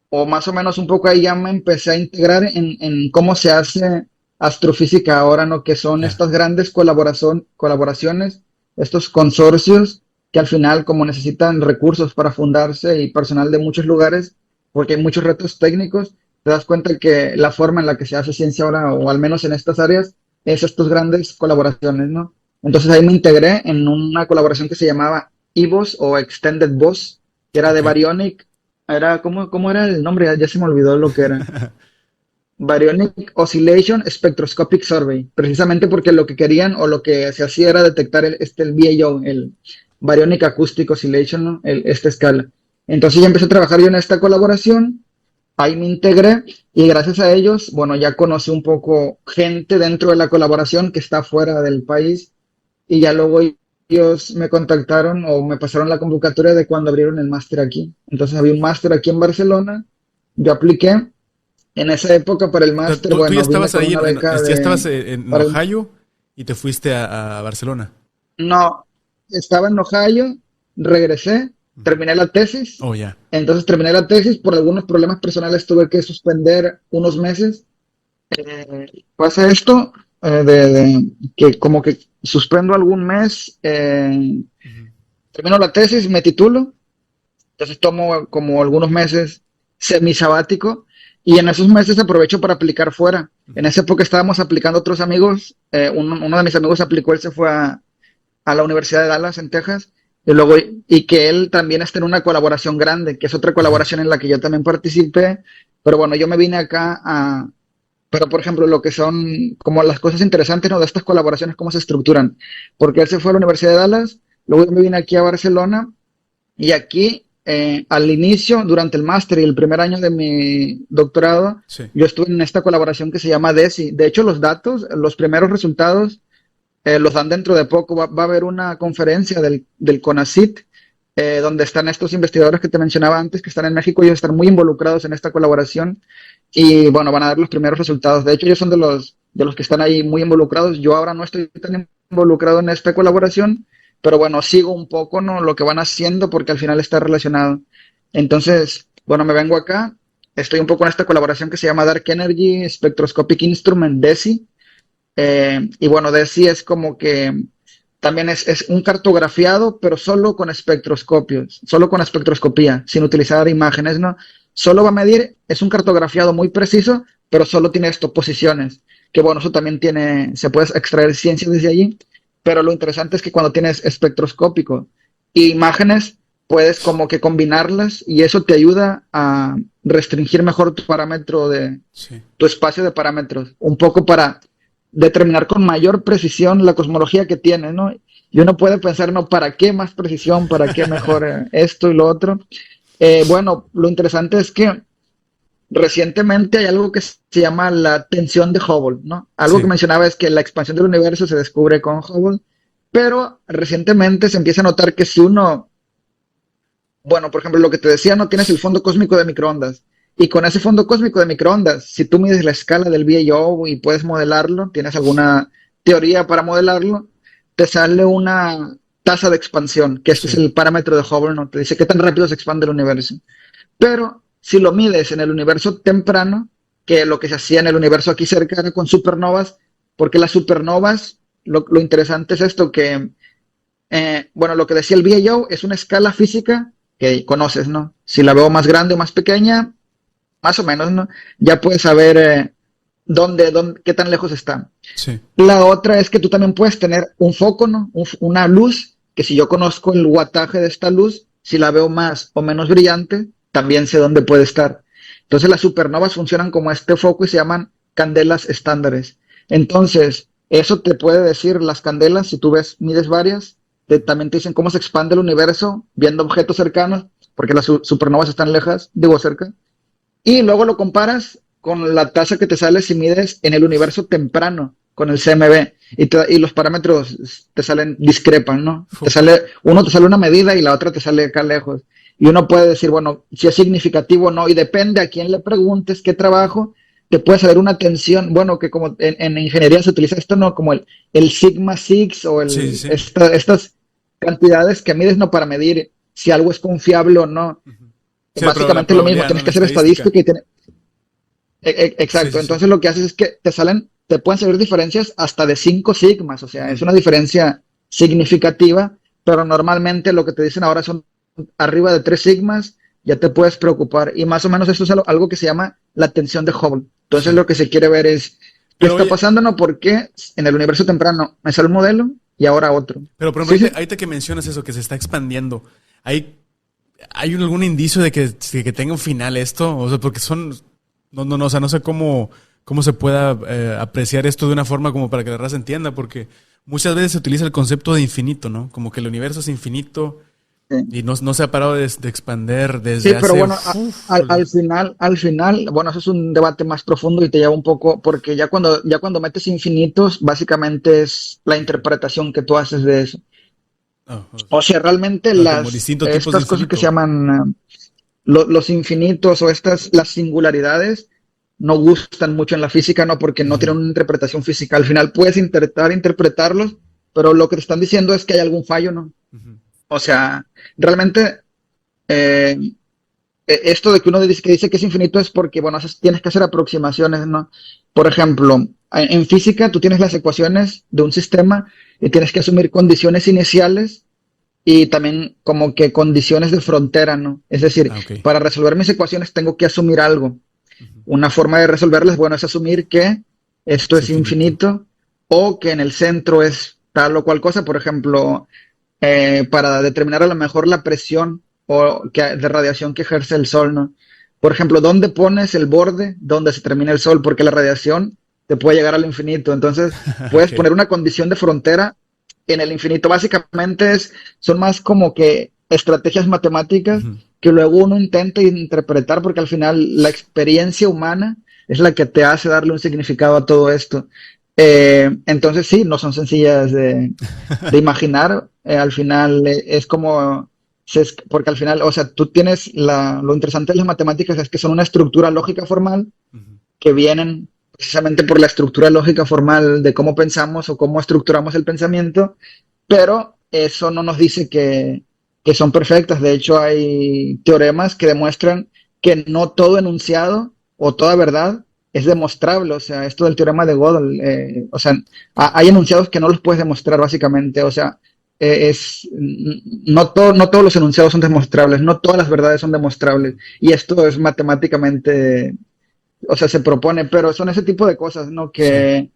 o más o menos un poco ahí ya me empecé a integrar en cómo se hace astrofísica ahora, ¿no? Que son Ya. estas grandes colaboraciones, estos consorcios que al final, como necesitan recursos para fundarse y personal de muchos lugares, porque hay muchos retos técnicos, te das cuenta que la forma en la que se hace ciencia ahora, o al menos en estas áreas, es estas grandes colaboraciones, ¿no? Entonces ahí me integré en una colaboración que se llamaba EVOS o Extended VOS, que era de Ok. Baryonic. ¿Cómo era el nombre? Ya se me olvidó lo que era. Baryonic Oscillation Spectroscopic Survey, precisamente porque lo que querían o lo que se hacía era detectar el BAO, el Baryonic Acoustic Oscillation, ¿no? Esta escala. Entonces ya empecé a trabajar yo en esta colaboración, ahí me integré y gracias a ellos, bueno, ya conocí un poco gente dentro de la colaboración que está fuera del país y ya luego ellos me contactaron o me pasaron la convocatoria de cuando abrieron el máster aquí. Entonces había un máster aquí en Barcelona, yo apliqué. En esa época para el O sea, máster, tú ya bueno, vine estabas con ahí, una beca ya estabas en para el, Ohio y te fuiste a Barcelona. no, estaba en Ohio, regresé, Ujú. terminé la tesis, Oh, ya. entonces terminé la tesis, por algunos problemas personales tuve que suspender unos meses. Pasa esto, que como que suspendo algún mes, Ujú. termino la tesis, me titulo. Entonces tomo como algunos meses semisabático y en esos meses aprovecho para aplicar fuera. En Ujú. esa época estábamos aplicando otros amigos, uno de mis amigos aplicó, él se fue a la Universidad de Dallas en Texas y luego y que él también está en una colaboración grande, que es otra colaboración en la que yo también participé, pero bueno, yo me vine acá pero por ejemplo lo que son como las cosas interesantes, ¿no?, de estas colaboraciones, cómo se estructuran, porque él se fue a la Universidad de Dallas, luego yo me vine aquí a Barcelona y aquí, al inicio, durante el máster y el primer año de mi doctorado, Sí. yo estuve en esta colaboración que se llama DESI. De hecho, los datos, los primeros resultados, los dan dentro de poco. Va a haber una conferencia del CONACYT, donde están estos investigadores que te mencionaba antes, que están en México, ellos están muy involucrados en esta colaboración y, bueno, van a dar los primeros resultados. De hecho, ellos son de los que están ahí muy involucrados. Yo ahora no estoy tan involucrado en esta colaboración, pero bueno, sigo un poco, ¿no?, lo que van haciendo porque al final está relacionado. Entonces, bueno, me vengo acá, estoy un poco en esta colaboración que se llama Dark Energy Spectroscopic Instrument, DESI, y bueno, DESI es como que también es un cartografiado, pero solo con espectroscopios, solo con espectroscopía, sin utilizar imágenes, ¿no? Solo va a medir, es un cartografiado muy preciso, pero solo tiene esto, posiciones, que bueno, eso también se puede extraer ciencia desde allí, pero lo interesante es que cuando tienes espectroscópico e imágenes, puedes como que combinarlas y eso te ayuda a restringir mejor tu parámetro Sí. tu espacio de parámetros, un poco para determinar con mayor precisión la cosmología que tiene, ¿no? Y uno puede pensar, ¿no? ¿Para qué más precisión? ¿Para qué mejor esto y lo otro? Bueno, lo interesante es que recientemente hay algo que se llama la tensión de Hubble, ¿no? Algo que Sí. mencionaba es que la expansión del universo se descubre con Hubble, pero recientemente se empieza a notar que si uno bueno, por ejemplo, lo que te decía, no tienes el fondo cósmico de microondas. Y con ese fondo cósmico de microondas, si tú mides la escala del VAO y puedes modelarlo, tienes alguna teoría para modelarlo, te sale una tasa de expansión, que este es Sí, el parámetro de Hubble, ¿no? Te dice qué tan rápido se expande el universo. Pero si lo mides en el universo temprano, que lo que se hacía en el universo aquí cerca era con supernovas, porque las supernovas, lo interesante es esto, que bueno, lo que decía el VAO es una escala física que conoces, ¿no? Si la veo más grande o más pequeña, más o menos, ¿no? Ya puedes saber qué tan lejos está. sí. La otra es que tú también puedes tener un foco, ¿no? Una luz, que si yo conozco el wattaje de esta luz, si la veo más o menos brillante, también sé dónde puede estar. Entonces las supernovas funcionan como este foco y se llaman candelas estándares. Entonces, eso te puede decir las candelas, si tú ves, mides varias, también te dicen cómo se expande el universo viendo objetos cercanos, porque las supernovas están lejas, digo cerca, y luego lo comparas con la tasa que te sale si mides en el universo temprano, con el CMB, y los parámetros te salen, discrepan, ¿no? Uf, Uno te sale una medida y la otra te sale acá lejos. Y uno puede decir, bueno, si es significativo o no, y depende a quién le preguntes qué trabajo, te puede saber una tensión, bueno, que como en ingeniería se utiliza esto, ¿no? Como el sigma six o sí, sí, sí. estas cantidades que mides, ¿no? Para medir si algo es confiable o no. Ujú. Sí, la Básicamente lo mismo, probabilidad, ¿no? tienes La que hacer estadística. estadística y Sí, exacto. sí, sí. Entonces lo que haces es que te pueden salir diferencias hasta de 5 sigmas, o sea, es Ujú. una diferencia significativa, pero normalmente lo que te dicen ahora son arriba de 3 sigmas, ya te puedes preocupar. Y más o menos eso es algo que se llama la tensión de Hubble. Entonces Sí. lo que se quiere ver es qué Pero está oye, pasando, no por qué en el universo temprano me sale un modelo y ahora otro. pero por ejemplo, Sí, sí. ahorita que mencionas eso, que se está expandiendo, ¿hay, hay algún indicio de que tenga un final esto? O sea, porque son, no, o sea, no sé cómo se pueda apreciar esto de una forma como para que la raza entienda, porque muchas veces se utiliza el concepto de infinito, ¿no? Como que el universo es infinito Sí. y no se ha parado de expander Sí, desde pero hace... bueno, uf, al final, bueno, eso es un debate más profundo y te lleva un poco, porque ya cuando metes infinitos, básicamente es la interpretación que tú haces de eso. O sea, realmente como distintos tipos de estas cosas que se infinito. llaman los infinitos o las singularidades no gustan mucho en la física, ¿no? Porque no Ujú. tienen una interpretación física. Al final puedes intentar interpretarlos, pero lo que te están diciendo es que hay algún fallo, ¿no? Ujú. O sea, realmente eh, esto de que dice que es infinito es porque, bueno, tienes que hacer aproximaciones, ¿no? Por ejemplo, en física tú tienes las ecuaciones de un sistema y tienes que asumir condiciones iniciales y también como que condiciones de frontera, ¿no? Es decir, Ah, ok. para resolver mis ecuaciones tengo que asumir algo. Ujú. Una forma de resolverlas, bueno, es asumir que esto Es es infinito. infinito o que en el centro es tal o cual cosa. Por ejemplo, para determinar a lo mejor la presión de radiación que ejerce el Sol, ¿no? Por ejemplo, ¿dónde pones el borde donde se termina el Sol? Porque la radiación te puede llegar al infinito. Entonces, puedes Ok. poner una condición de frontera en el infinito. Básicamente son más como que estrategias matemáticas Ujú. que luego uno intenta interpretar porque al final la experiencia humana es la que te hace darle un significado a todo esto. Entonces sí, no son sencillas de imaginar. Al final es como, porque al final, o sea, tú tienes lo interesante de las matemáticas es que son una estructura lógica formal Ujú. que vienen precisamente por la estructura lógica formal de cómo pensamos o cómo estructuramos el pensamiento, pero eso no nos dice que son perfectas. De hecho, hay teoremas que demuestran que no todo enunciado o toda verdad es demostrable. O sea, esto del teorema de Gödel, o sea, hay enunciados que no los puedes demostrar básicamente. O sea, no todos los enunciados son demostrables, no todas las verdades son demostrables. Ujú. Y esto es matemáticamente, o sea, se propone, pero son ese tipo de cosas, ¿no? Sí. Que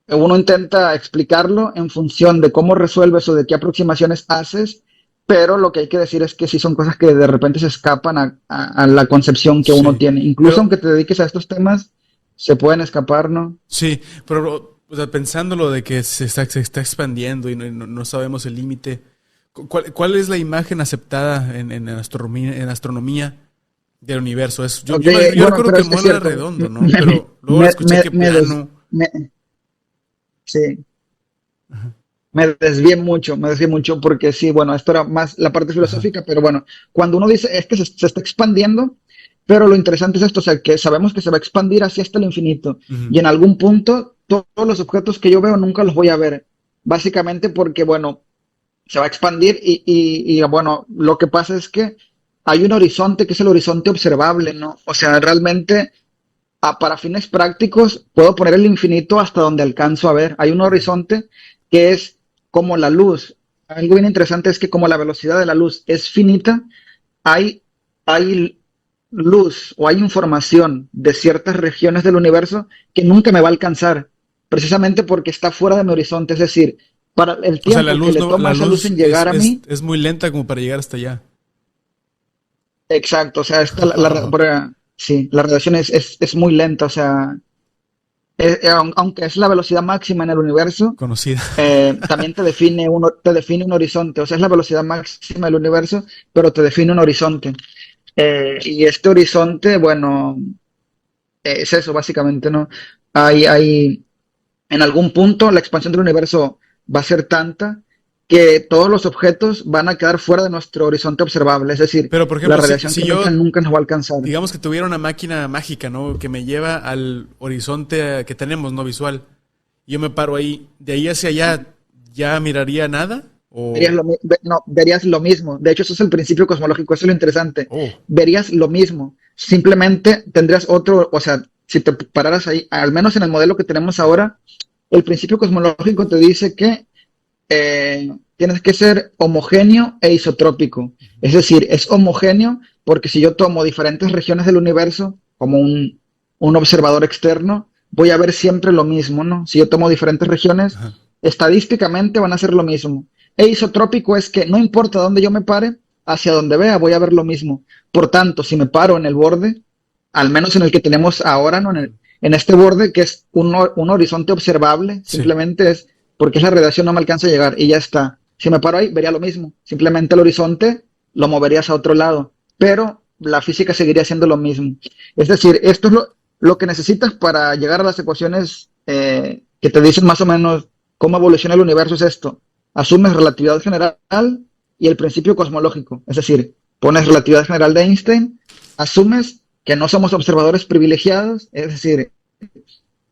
uno intenta explicarlo en función de cómo resuelves o de qué aproximaciones haces, pero lo que hay que decir es que sí son cosas que de repente se escapan a la concepción que uno Sí. tiene. Incluso Pero aunque te dediques a estos temas, se pueden escapar, ¿no? sí, pero o sea, pensándolo de que se está expandiendo y no sabemos el límite, ¿cuál es la imagen aceptada en astronomía del universo? Ok, Yo bueno, recuerdo pero que el es modelo era cierto. redondo, ¿no? Pero luego escuché que Medos, plano. sí. me desvié mucho porque sí, bueno, esto era más la parte Ajá. filosófica, pero bueno, cuando uno dice es que se está expandiendo, pero lo interesante es esto, o sea, que sabemos que se va a expandir así hasta el infinito Ujú. y en algún punto todos los objetos que yo veo nunca los voy a ver, básicamente porque, bueno, se va a expandir bueno, lo que pasa es que hay un horizonte que es el horizonte observable, ¿no? O sea, realmente para fines prácticos, puedo poner el infinito hasta donde alcanzo a ver. Hay un Ujú. horizonte que es como la luz. Algo bien interesante es que como la velocidad de la luz es finita, hay, hay luz o hay información de ciertas regiones del universo que nunca me va a alcanzar, precisamente porque está fuera de mi horizonte. Es decir, para el O sea, la tiempo que luz le no, toma a la esa luz luz en llegar a mí, es muy lenta como para llegar hasta allá. exacto, o sea, sí, la radiación es muy lenta, o sea, aunque es la velocidad máxima en el universo, Conocida. también te define un horizonte, o sea, es la velocidad máxima del universo, pero te define un horizonte. Y este horizonte, bueno, es eso básicamente, ¿no? Hay, en algún punto la expansión del universo va a ser tanta que todos los objetos van a quedar fuera de nuestro horizonte observable, es decir, Pero, por la ejemplo, radiación si que me entra yo, nunca nos va a alcanzar. digamos que tuviera una máquina mágica, ¿no? Que me lleva al horizonte que tenemos, ¿no? Visual. Y yo me paro ahí. De ahí hacia allá, ¿ya miraría nada? O... No, verías lo mismo. De hecho, eso es el principio cosmológico, eso es lo interesante. Oh. Verías lo mismo. Simplemente tendrías otro, o sea, si te pararas ahí, al menos en el modelo que tenemos ahora, el principio cosmológico te dice que tienes que ser homogéneo e isotrópico. Es decir, es homogéneo porque si yo tomo diferentes regiones del universo como un observador externo, voy a ver siempre lo mismo, ¿no? Si yo tomo diferentes regiones, Ajá. estadísticamente van a ser lo mismo. E isotrópico es que no importa dónde yo me pare, hacia donde vea voy a ver lo mismo. Por tanto, si me paro en el borde, al menos en el que tenemos ahora, ¿no? En este borde que es un horizonte observable, Sí. simplemente es porque esa radiación no me alcanza a llegar y ya está. Si me paro ahí, vería lo mismo. Simplemente el horizonte lo moverías a otro lado, pero la física seguiría siendo lo mismo. Es decir, esto es lo que necesitas para llegar a las ecuaciones que te dicen más o menos cómo evoluciona el universo. Es esto. Asumes relatividad general y el principio cosmológico. Es decir, pones relatividad general de Einstein, asumes que no somos observadores privilegiados, es decir,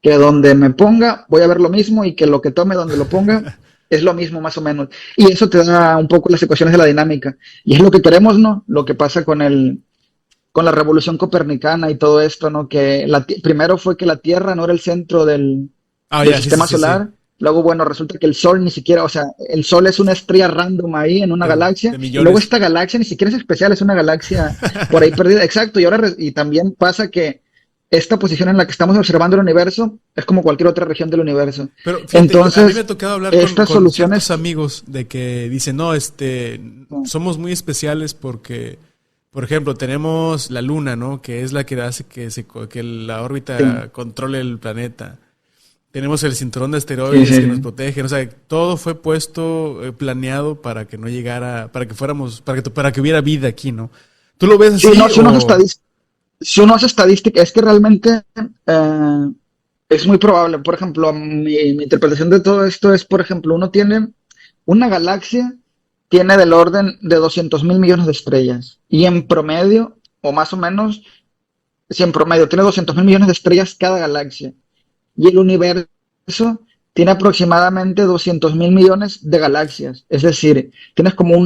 que donde me ponga voy a ver lo mismo y que lo que tome donde lo ponga es lo mismo más o menos. Y eso te da un poco las ecuaciones de la dinámica. Y es lo que queremos, ¿no? Lo que pasa con la revolución copernicana y todo esto, ¿no? Que primero fue que la Tierra no era el centro Ah, del ya, sí, sí, sistema sí, sí. solar. Luego, bueno, resulta que el Sol ni siquiera, o sea, el Sol es una estrella random ahí en una De galaxia, y luego millones. esta galaxia ni siquiera es especial, es una galaxia por ahí perdida. Exacto, y ahora y también pasa que esta posición en la que estamos observando el universo es como cualquier otra región del universo. Pero fíjate, a mí me ha Entonces, tocado hablar estas con ciertos soluciones, amigos de que dicen, no, somos muy especiales porque, por ejemplo, tenemos la luna, ¿no? Que es la que hace que la sí, órbita controle el planeta. Tenemos el cinturón de sí, asteroides sí, que nos sí. protege. O sea, todo fue puesto, planeado para que no llegara, para que fuéramos, para que hubiera vida aquí, ¿no? ¿Tú lo ves Sí, no, así o...? si uno hace estadística, es que realmente es muy probable. Por ejemplo, mi interpretación de todo esto es, por ejemplo, uno tiene una galaxia, tiene del orden de 200.000 millones de estrellas. Y en promedio, o más o menos, si en promedio tiene 200.000 millones de estrellas cada galaxia. Y el universo tiene aproximadamente 200.000 millones de galaxias. Es decir, tienes como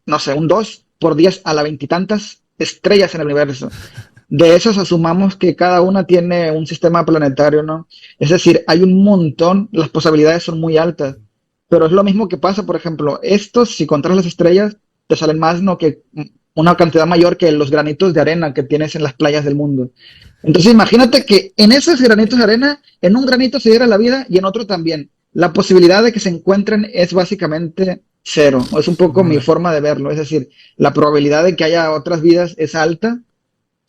no sé, un 2 por 10 a la veintitantas estrellas en el universo. De esas asumamos que cada una tiene un sistema planetario, ¿no? Es decir, hay un montón, las posibilidades son muy altas, pero es lo mismo que pasa, por ejemplo, estos, si contaras las estrellas, te salen más, ¿no? Que una cantidad mayor que los granitos de arena que tienes en las playas del mundo. Entonces imagínate que en esos granitos de arena, en un granito se diera la vida y en otro también. La posibilidad de que se encuentren es básicamente cero. Es un poco mi Órale. forma de verlo. Es decir, la probabilidad de que haya otras vidas es alta,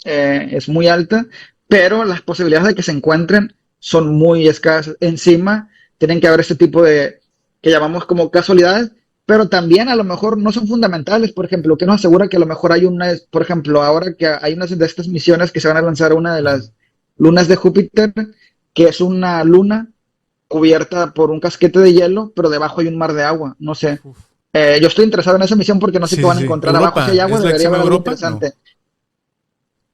es muy alta, pero las posibilidades de que se encuentren son muy escasas. Encima, tienen que haber este tipo de, que llamamos como casualidades, pero también a lo mejor no son fundamentales. Por ejemplo, que nos asegura que a lo mejor hay una, por ejemplo, ahora que hay unas de estas misiones que se van a lanzar a una de Ajá. las lunas de Júpiter, que es una luna cubierta por un casquete de hielo, pero debajo hay un mar de agua, no sé. Uf. Yo estoy interesado en esa misión porque no sé Sí, qué sí, van a sí. encontrar abajo. Si hay ¿Europa? agua, ¿Es la que se debería llama haber algo Europa? No. interesante.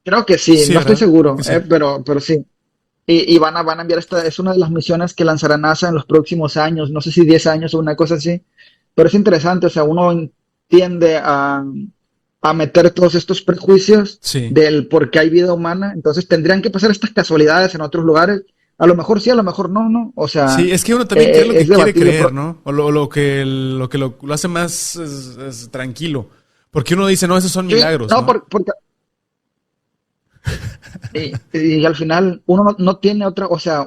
Creo que sí, Sí, no estoy ¿verdad? Creo seguro, que sí. pero sí. Y van a enviar es una de las misiones que lanzará NASA en los próximos años, no sé si 10 años o una cosa así, pero es interesante, o sea, uno tiende a meter todos estos prejuicios Sí. del por qué hay vida humana, entonces tendrían que pasar estas casualidades en otros lugares, a lo mejor sí, a lo mejor no, ¿no? O Sí, sea, es que uno también cree lo es que quiere debatible. creer, ¿no? O lo hace más es tranquilo. Porque uno dice, no, esos son Sí, milagros, no, ¿no? porque y al final uno no tiene otra, o sea,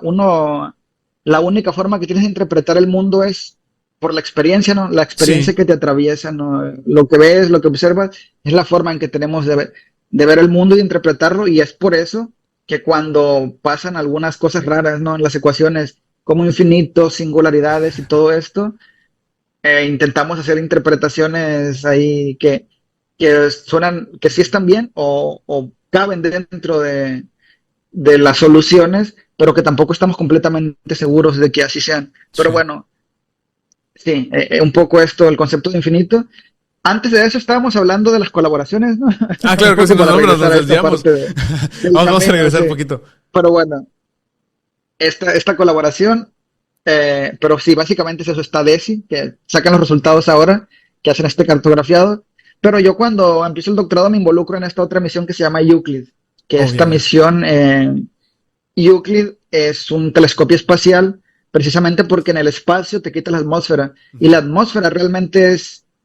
la única forma que tienes de interpretar el mundo es por la experiencia, ¿no? La experiencia Sí, que te atraviesa, ¿no? Lo que ves, lo que observas, es la forma en que tenemos de ver el mundo y de interpretarlo, y es por eso que cuando pasan algunas cosas raras, ¿no? En las ecuaciones, como infinitos, singularidades y todo esto, intentamos hacer interpretaciones ahí que suenan, que sí están bien o caben dentro de las soluciones, pero que tampoco estamos completamente seguros de que así sean. Pero sí. bueno, sí, un poco esto, el concepto de infinito. Antes de eso estábamos hablando de las colaboraciones, ¿no? Ah, Un claro que si poco nos, para no, nos regresar a esta desviamos. parte del Vamos a camino, regresar un sí. poquito. Pero bueno, esta colaboración, pero sí, básicamente es eso, está DESI, que sacan los resultados ahora, que hacen este cartografiado. Pero yo cuando empiezo el doctorado me involucro en esta otra misión que se llama Euclid, que Oh, esta ya, ya. misión, Euclid es un telescopio espacial precisamente porque en el espacio te quita la atmósfera y Ujú. la atmósfera realmente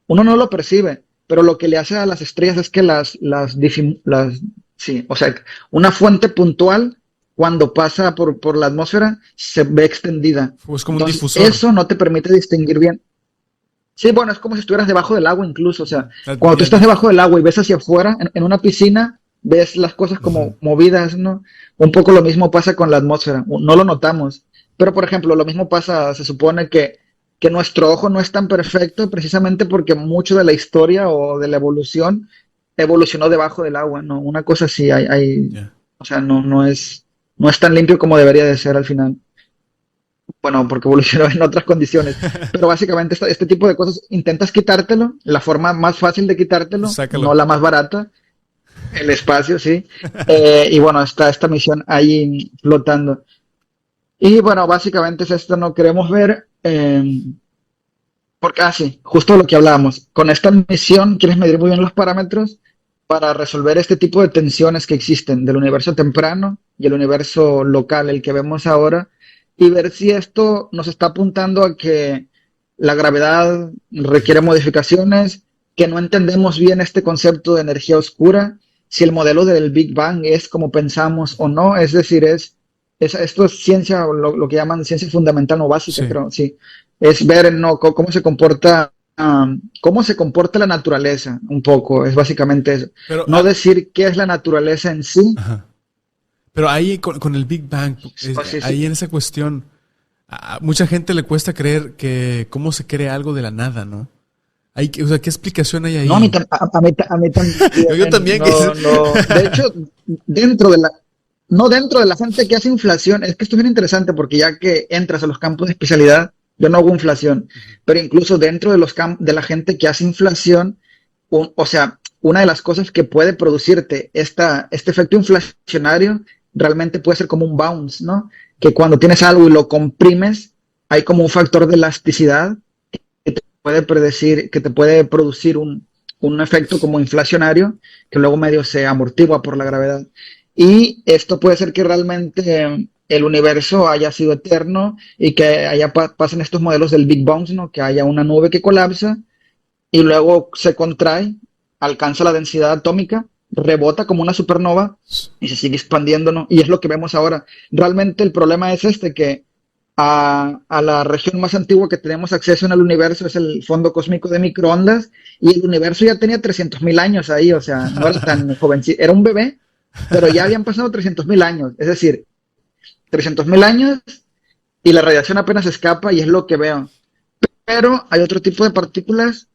uno no lo percibe, pero lo que le hace a las estrellas es que sí, o sea, una fuente puntual cuando pasa por la atmósfera se ve extendida. Es como un Entonces, difusor. eso no te permite distinguir bien. Sí, bueno, es como si estuvieras debajo del agua incluso, o sea, cuando tú Ya estás debajo del agua y ves hacia afuera, en una piscina, ves las cosas ujú. como movidas, ¿no? Un poco lo mismo pasa con la atmósfera, no lo notamos. Pero, por ejemplo, lo mismo pasa, se supone que nuestro ojo no es tan perfecto precisamente porque mucho de la historia o de la evolución evolucionó debajo del agua, ¿no? Una cosa así, Ya. o sea, no es tan limpio como debería de ser al final. Bueno, porque evolucionó en otras condiciones. Pero básicamente este tipo de cosas intentas quitártelo, la forma más fácil de quitártelo, Sácalo. no la más barata, el espacio, sí. Y bueno, está esta misión ahí flotando. Y bueno, básicamente es esto, no queremos ver, porque, sí, justo lo que hablábamos. Con esta misión quieres medir muy bien los parámetros para resolver este tipo de tensiones que existen del universo temprano y el universo local, el que vemos ahora, y ver si esto nos está apuntando a que la gravedad requiere modificaciones, que no entendemos bien este concepto de energía oscura, si el modelo del Big Bang es como pensamos o no, es decir, esto es ciencia, o lo que llaman ciencia fundamental o básica, Sí. creo, sí, es ver, ¿no? Cómo se comporta la naturaleza, un poco, es básicamente eso. Pero, No decir qué es la naturaleza en sí. ajá. Pero ahí con el Big Bang, Sí, sí. ahí en esa cuestión, a mucha gente le cuesta creer que cómo se crea algo de la nada, ¿no? O sea, ¿qué explicación hay No, ahí? a mí Yo también, también no, no. De hecho, dentro de la, no dentro de la gente que hace inflación, es que esto es bien interesante porque ya que entras a los campos de especialidad, yo no hago inflación, pero incluso dentro de de la gente que hace inflación, o sea, una de las cosas que puede producirte este efecto inflacionario realmente puede ser como un bounce, ¿no? Que cuando tienes algo y lo comprimes, hay como un factor de elasticidad puede predecir, que te puede producir un efecto como inflacionario que luego medio se amortigua por la gravedad. Y esto puede ser que realmente el universo haya sido eterno y que pasen estos modelos del Big Bang, ¿no? Que haya una nube que colapsa y luego se contrae, alcanza la densidad atómica, rebota como una supernova y se sigue expandiendo, ¿no? Y es lo que vemos ahora. Realmente el problema es que a la región más antigua que tenemos acceso en el universo es el fondo cósmico de microondas y el universo ya tenía 300.000 años ahí, o sea, no era tan jovencito, era un bebé, pero ya habían pasado 300.000 años, es decir, 300.000 años y la radiación apenas escapa y es lo que veo. Pero hay otro tipo de partículas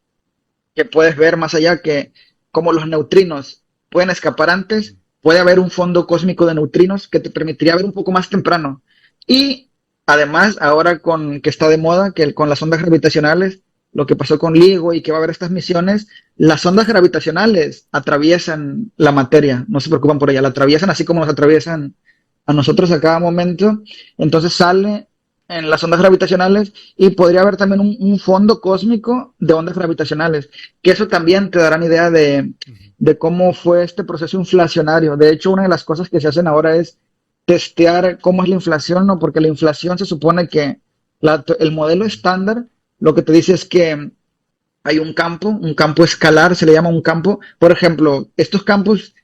que puedes ver más allá que como los neutrinos pueden escapar antes, puede haber un fondo cósmico de neutrinos que te permitiría ver un poco más temprano. Y Además, ahora con que está de moda, con las ondas gravitacionales, lo que pasó con LIGO y que va a haber estas misiones, las ondas gravitacionales atraviesan la materia, no se preocupan por ella, la atraviesan así como nos atraviesan a nosotros a cada momento, entonces sale en las ondas gravitacionales y podría haber también un fondo cósmico de ondas gravitacionales, que eso también te dará una idea de cómo fue este proceso inflacionario. De hecho, una de las cosas que se hacen ahora es testear cómo es la inflación, ¿no? Porque la inflación se supone que el modelo estándar lo que te dice es que hay un campo escalar, se le llama un campo. Por ejemplo, estos campos,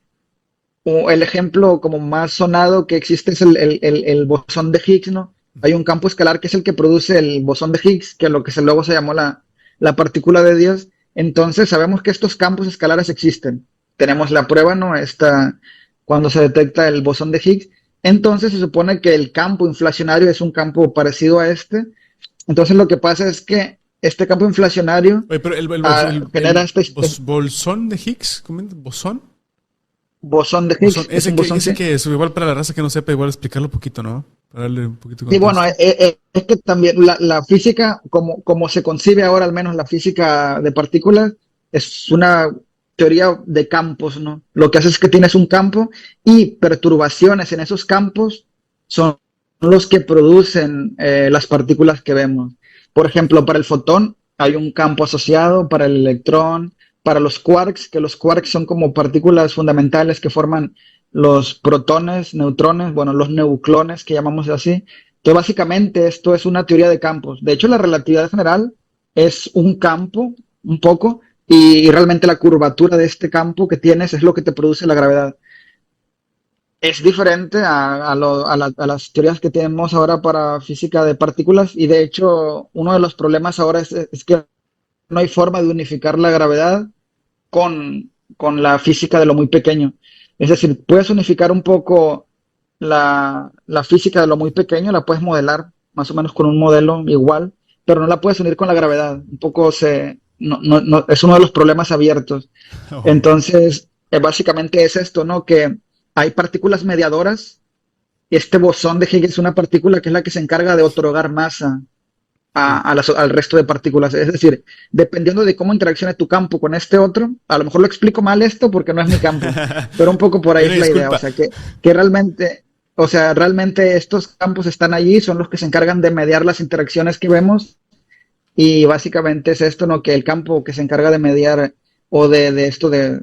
o el ejemplo como más sonado que existe es el bosón de Higgs, ¿no? Hay un campo escalar que es el que produce el bosón de Higgs, que lo que luego se llamó la partícula de Dios. Entonces sabemos que estos campos escalares existen. Tenemos la prueba, ¿no? Esta, cuando se detecta el bosón de Higgs. Entonces se supone que el campo inflacionario es un campo parecido a este. Entonces lo que pasa es que este campo inflacionario Oye, pero genera bolsón de Higgs, ¿cómo? ¿Bosón? bosón de Bosón, Higgs, es un bosón, ese sí. que es, igual para la raza que no sepa, igual explicarlo un poquito, ¿no? Para darle un poquito de Sí, bueno, contexto. es que también la física, como se concibe ahora, al menos la física de partículas, es una teoría de campos, ¿no? Lo que hace es que tienes un campo y perturbaciones en esos campos son los que producen las partículas que vemos. Por ejemplo, para el fotón hay un campo asociado, para el electrón, para los quarks, que los quarks son como partículas fundamentales que forman los protones, neutrones, bueno, los neuclones que llamamos así. Entonces, básicamente esto es una teoría de campos. De hecho, la relatividad general es un campo, un poco, y realmente la curvatura de este campo que tienes es lo que te produce la gravedad. Es diferente a las teorías que tenemos ahora para física de partículas y de hecho uno de los problemas ahora es que no hay forma de unificar la gravedad con la física de lo muy pequeño. Es decir, puedes unificar un poco la física de lo muy pequeño, la puedes modelar más o menos con un modelo igual, pero no la puedes unir con la gravedad. Un poco es uno de los problemas abiertos. Oh, Entonces, básicamente es esto, ¿no? Que hay partículas mediadoras. Este bosón de Higgs es una partícula que es la que se encarga de otorgar masa sí. al resto de partículas. Es decir, dependiendo de cómo interaccione tu campo con este otro, a lo mejor lo explico mal esto porque no es mi campo, pero un poco por ahí Una es la idea. O disculpa. sea, que realmente, o sea, realmente estos campos están allí, son los que se encargan de mediar las interacciones que vemos y básicamente es esto, ¿no? Que el campo que se encarga de mediar o de esto de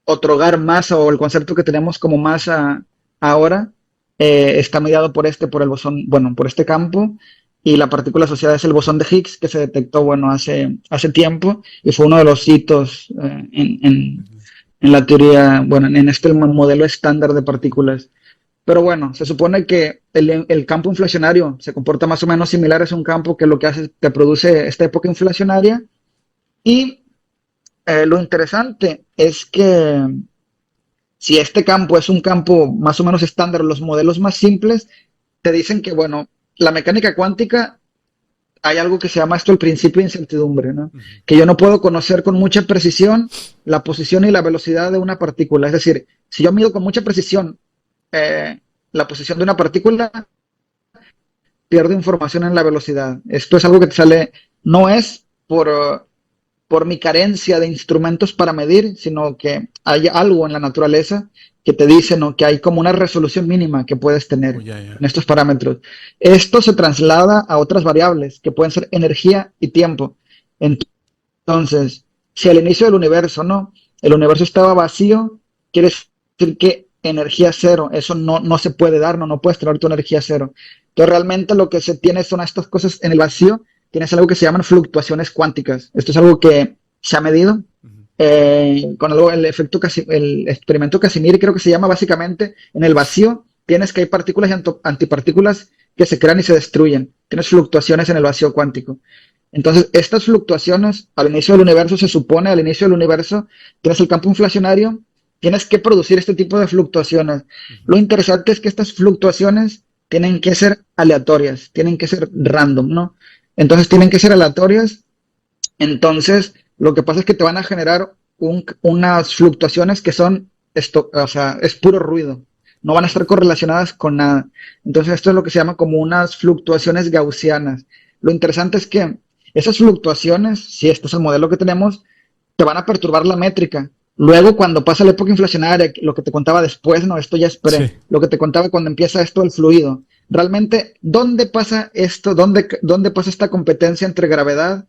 otorgar masa o el concepto que tenemos como masa ahora está mediado por el bosón, bueno, por este campo y la partícula asociada es el bosón de Higgs que se detectó, bueno, hace tiempo y fue uno de los hitos en la teoría, bueno, en este modelo estándar de partículas. Pero bueno, se supone que el campo inflacionario se comporta más o menos similar, es un campo que lo que hace es te produce esta época inflacionaria y lo interesante es que si este campo es un campo más o menos estándar, los modelos más simples te dicen que, bueno, la mecánica cuántica hay algo que se llama esto el principio de incertidumbre, ¿no? Ujú. Que yo no puedo conocer con mucha precisión la posición y la velocidad de una partícula. Es decir, si yo mido con mucha precisión eh, la posición de una partícula, pierdo información en la velocidad. Esto es algo que te sale, no es por mi carencia de instrumentos para medir, sino que hay algo en la naturaleza que te dice, ¿no? Que hay como una resolución mínima que puedes Oh, tener ya, ya. en estos parámetros. Esto se traslada a otras variables que pueden ser energía y tiempo. Entonces, si al inicio del universo, ¿no? El universo estaba vacío, quiere decir que energía cero, eso no se puede dar, no puedes tener tu energía cero. Entonces, realmente lo que se tiene son estas cosas en el vacío, tienes algo que se llaman fluctuaciones cuánticas. Esto es algo que se ha medido Ujú. con algo, el experimento Casimir, creo que se llama básicamente, en el vacío tienes que hay partículas y antipartículas que se crean y se destruyen. Tienes fluctuaciones en el vacío cuántico. Entonces, estas fluctuaciones al inicio del universo, se supone, al inicio del universo, tienes el campo inflacionario, tienes que producir este tipo de fluctuaciones. Ujú. Lo interesante es que estas fluctuaciones tienen que ser aleatorias, tienen que ser random, ¿no? Entonces, tienen que ser aleatorias. Entonces, lo que pasa es que te van a generar unas fluctuaciones que son esto, o sea, es puro ruido. no van a estar correlacionadas con nada. Entonces esto es lo que se llama como unas fluctuaciones gaussianas. Lo interesante es que esas fluctuaciones, si este es el modelo que tenemos, te van a perturbar la métrica. Luego, cuando pasa la época inflacionaria, lo que te contaba después, no, esto ya es pre, Sí. lo que te contaba cuando empieza esto del fluido. Realmente, ¿dónde pasa esto? ¿Dónde pasa esta competencia entre gravedad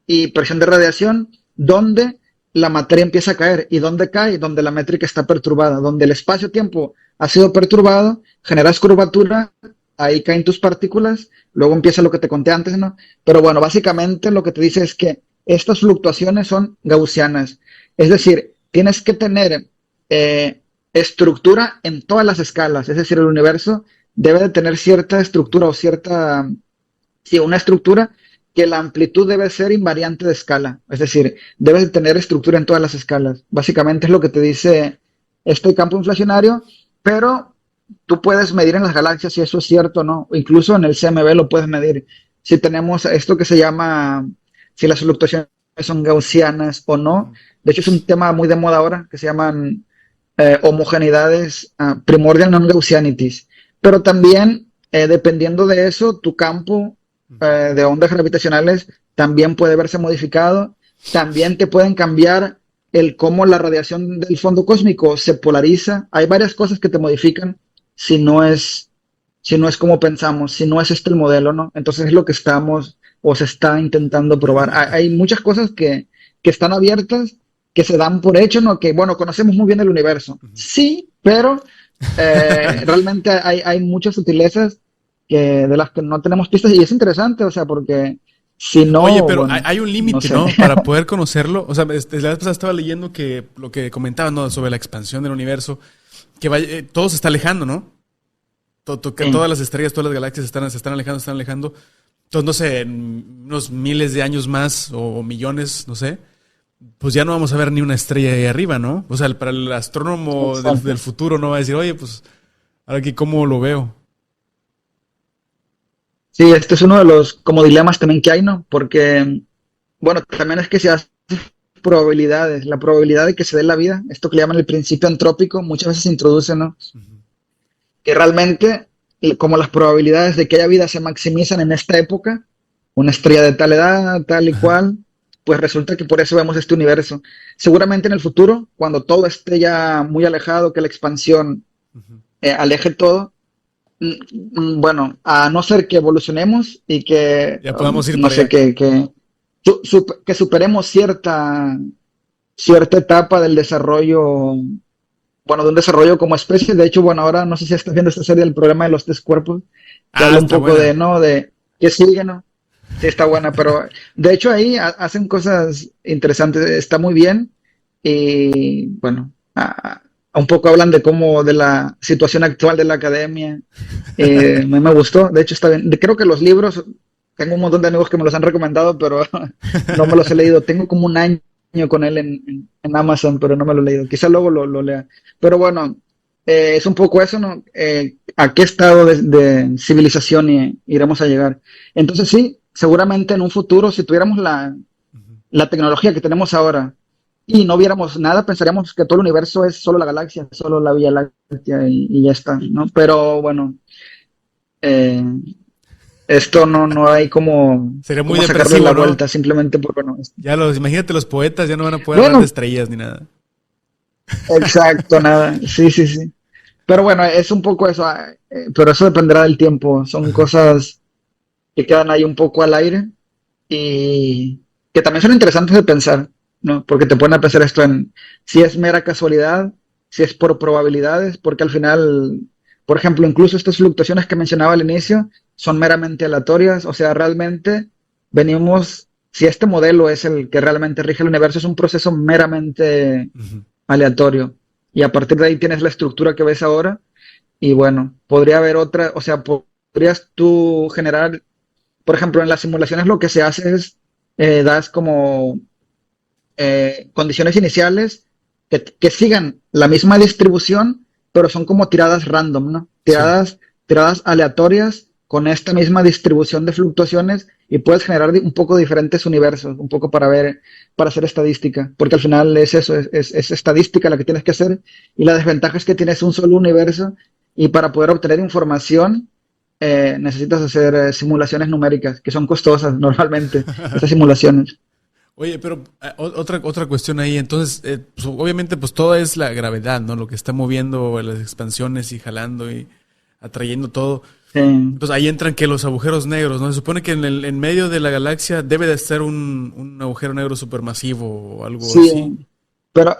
y presión de radiación? ¿Dónde la materia empieza a caer? ¿Y dónde cae? Donde la métrica está perturbada, donde el espacio-tiempo ha sido perturbado, generas curvatura, ahí caen tus partículas, luego empieza lo que te conté antes, ¿no? Pero bueno, básicamente lo que te dice es que estas fluctuaciones son gaussianas. Es decir, tienes que tener estructura en todas las escalas. Es decir, el universo debe de tener cierta estructura o cierta, sí, una estructura que la amplitud debe ser invariante de escala. Es decir, debe de tener estructura en todas las escalas. Básicamente es lo que te dice este campo inflacionario, pero tú puedes medir en las galaxias si eso es cierto o no. Incluso en el CMB lo puedes medir. Si tenemos esto que se llama, si las fluctuaciones son gaussianas o no. De hecho, es un tema muy de moda ahora que se llaman homogeneidades, primordial non-gaussianities. Pero también, dependiendo de eso, tu campo de ondas gravitacionales también puede verse modificado. También te pueden cambiar el cómo la radiación del fondo cósmico se polariza. Hay varias cosas que te modifican si no es, si no es como pensamos, si no es este el modelo, ¿no? Entonces es lo que estamos o se está intentando probar. Hay muchas cosas que están abiertas, que se dan por hecho, ¿no? Que, bueno, conocemos muy bien el universo. Sí, pero realmente hay muchas sutilezas de las que no tenemos pistas y es interesante, o sea, porque si Oye, no, pero bueno, hay un no límite, sé. ¿no? Para poder conocerlo. O sea, la vez pasada estaba leyendo que lo que comentaban, ¿no? Sobre la expansión del universo, que todo se está alejando, ¿no? Que Sí. todas las estrellas, todas las galaxias se están alejando, se están alejando. Entonces, no sé, en unos miles de años más o millones, no sé, pues ya no vamos a ver ni una estrella ahí arriba, ¿no? O sea, para el astrónomo del Exacto. futuro no va a decir, oye, pues, ahora aquí cómo lo veo. Sí, este es uno de los como dilemas también que hay, ¿no? Porque, bueno, también es que se hacen probabilidades, la probabilidad de que se dé la vida, esto que le llaman el principio antrópico, muchas veces se introduce, ¿no? Ujú. Que realmente, como las probabilidades de que haya vida se maximizan en esta época, una estrella de tal edad, tal y Ajá. cual, pues resulta que por eso vemos este universo. Seguramente en el futuro, cuando todo esté ya muy alejado, que la expansión Ujú. aleje todo, bueno, a no ser que evolucionemos y que, Ya podamos ir no para sé, allá. que superemos cierta etapa del desarrollo, bueno, de un desarrollo como especie. De hecho, bueno, ahora no sé si estás viendo esta serie del problema de los tres cuerpos, que Ah, habla un está poco de, buena. ¿no? De qué sigue, ¿no? Sí, está buena, pero de hecho ahí hacen cosas interesantes, está muy bien y bueno, un poco hablan de cómo, de la situación actual de la academia, me gustó, de hecho está bien, creo que los libros, tengo un montón de amigos que me los han recomendado, pero no me los he leído, tengo como un año con él en Amazon, pero no me lo he leído, quizá luego lo lea, pero bueno, es un poco eso, ¿no? ¿A qué estado de civilización iremos a llegar? Entonces sí, seguramente en un futuro, si tuviéramos Ujú. la tecnología que tenemos ahora y no viéramos nada, pensaríamos que todo el universo es solo la galaxia, solo la Vía Láctea y ya está, ¿no? Pero bueno, eh, esto no hay Sería muy como sacarle la depresivo, ¿no? vuelta, simplemente por, bueno, Imagínate los poetas ya no van a poder hablar de bueno, estrellas ni nada. exacto, nada, sí, sí, sí. Pero bueno, es un poco eso, pero eso dependerá del tiempo, son Ajá. cosas que quedan ahí un poco al aire y que también son interesantes de pensar, ¿no? Porque te ponen a pensar esto en si es mera casualidad, si es por probabilidades, porque al final, por ejemplo, incluso estas fluctuaciones que mencionaba al inicio son meramente aleatorias, o sea, realmente venimos, si este modelo es el que realmente rige el universo, es un proceso meramente Ujú. aleatorio. Y a partir de ahí tienes la estructura que ves ahora y bueno, podría haber otra, o sea, podrías tú generar por ejemplo, en las simulaciones lo que se hace es, das como condiciones iniciales que sigan la misma distribución, pero son como tiradas random, ¿no? Sí. Tiradas aleatorias con esta misma distribución de fluctuaciones y puedes generar un poco diferentes universos, un poco para ver, para hacer estadística, porque al final es eso, es estadística la que tienes que hacer y la desventaja es que tienes un solo universo y para poder obtener información necesitas hacer simulaciones numéricas, que son costosas normalmente, estas simulaciones. Oye, pero otra cuestión ahí, entonces, pues, obviamente, pues todo es la gravedad, ¿no? Lo que está moviendo las expansiones y jalando y atrayendo todo. Entonces ahí entran que los agujeros negros, ¿no? Se supone que en medio de la galaxia debe de estar un agujero negro supermasivo o algo así. Sí, pero